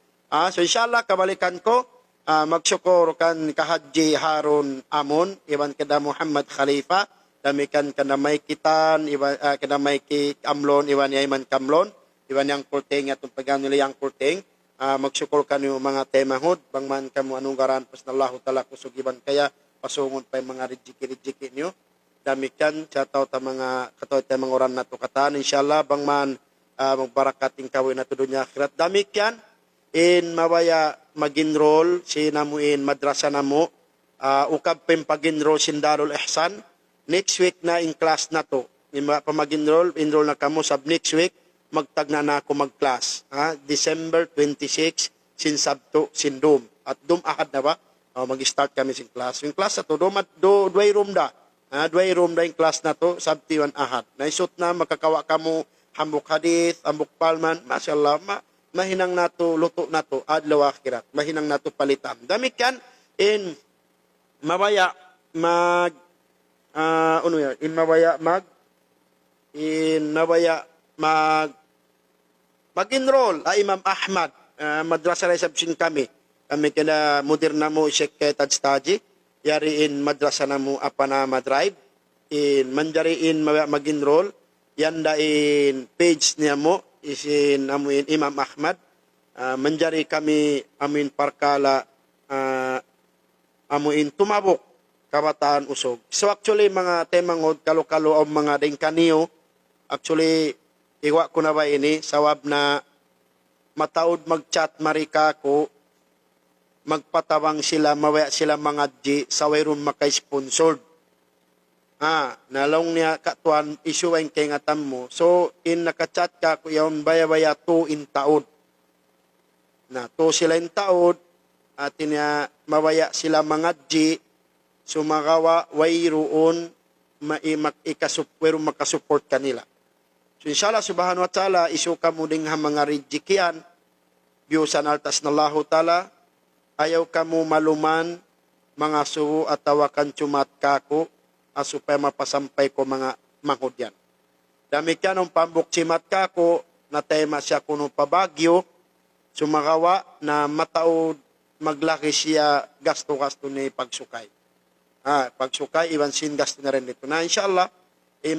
A: so inshallah kabalikan ko magsyukur kan kahadji Harun Amon iban kada Muhammad Khalifa damikan kana may kitan iban kana may ki Amlon iban Yayman Kamlon iban yang kurting atong pagano nila yang kurting magsyukur kanyo mga tema hod bangman kamo anong garan pasnallahu taala kusugiban kaya pasungon pa yung mga rijiki niyo damikan chataw ta mga katoy ta mga oran nato katan insyaallah bangman magbarakating kawin nato dunya akhirat damikan in mawaya mag-enroll si namuin madrasa namo ukab pem pag-enroll sin Darul Ihsan next week na in class na to pa mag-enroll na kamo sab next week magtagna na ako mag-class December 26 sin Sabto sin Dum at Dum ahad na ba mag-start kami sin class yung class na to duay room da duay room da yung class na to Sabti wan ahad naisot na makakawa kamo hambok hadith hambok palman masyaallah mahinang nato luto nato adlaw akhirat mahinang nato palitam damikan in mabaya mag mag-enroll Imam Ahmad madrasa reception kami kana moderna mo Sheikh Tad Staji yari in madrasa namo Apanama Drive in manjari in mag-enroll yanda in page niya mo isin amuin Imam Ahmad manjari kami amin parkala amuin tumabok kabataan usog so actually mga temangod kalo-kalo ang mga dingkaniyo actually iwa ko na ba ini sawab na mataod mag-chat marika ko magpatawang sila mawaya sila mga G sa wayron maka-sponsored nalong niya katuan issue ang kay ngatam mo so in nakachat ka ko yung baya-baya 2 in taod na 2 sila in taod at niya mawaya sila mga G sumagawa wayroon wayron makasupport kanila. So inshallah subhanahu wa ta'ala isuka mo ding mga rijikian biusan altas na Allah ta'ala ayaw ka mo maluman mga suwo at tawakan cumat kako asupay mapasampay ko mga mangudyan. Dami ka nung pambuk cimat kako na tema siya kuno pabagyo sumagawa na mataod maglaki siya gasto-gasto ni pagsukay. Pagsukay iwan sin gasto na rin dito. Na inshallah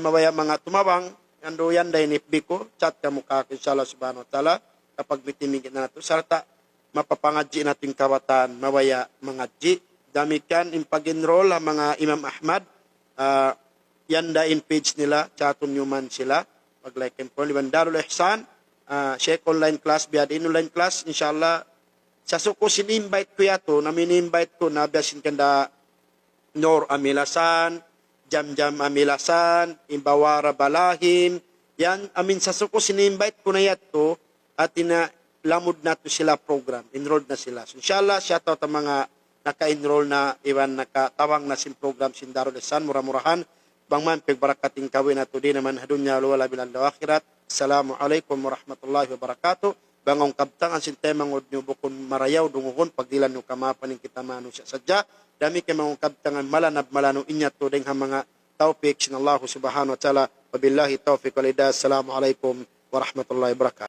A: mawaya mga tumawang ando yan dahil nifbi ko, chat ka mukha ko inshallah subhanahu wa ta'ala kapag bitimigin na nato. Sarta, mapapangadji nating kawatan, mawaya mga G. Damikan, in pag-enroll ang mga Imam Ahmad, yan dahil page nila, chaton nyo man sila, pag-like and follow. Darul Ihsan, Sheikh online class, biyad in online class, inshallah, sa suko sin-invite ko yato, na min-invite ko na biyasin kanda Nor Amilasan, Jam-Jam Amilasan, Imbawara Balahim, yan, amin sa suko sin-invite ko na yato at lamod na to sila program, enrolled na sila. So, inshallah, shoutout ang mga naka-enroll na iwan nakatawang na sin program sin Darul Ihsan, murah-murahan, bangman pagbarakating kawin na to din naman hadunya wala bilang daw akhirat. Assalamualaikum warahmatullahi wabarakatuh. Bangong kabtang ang sintemang nyo bukon marayaw dunguhon pagdilan nyo kamapaning kita manu siya sadya. Dami kay mga kabtangan malanab malano inyat to ding mga tawfik sin Allah subhanahu wa ta'ala. Wabillahi tawfiq walida. Assalamualaikum warahmatullahi wabarakatuh.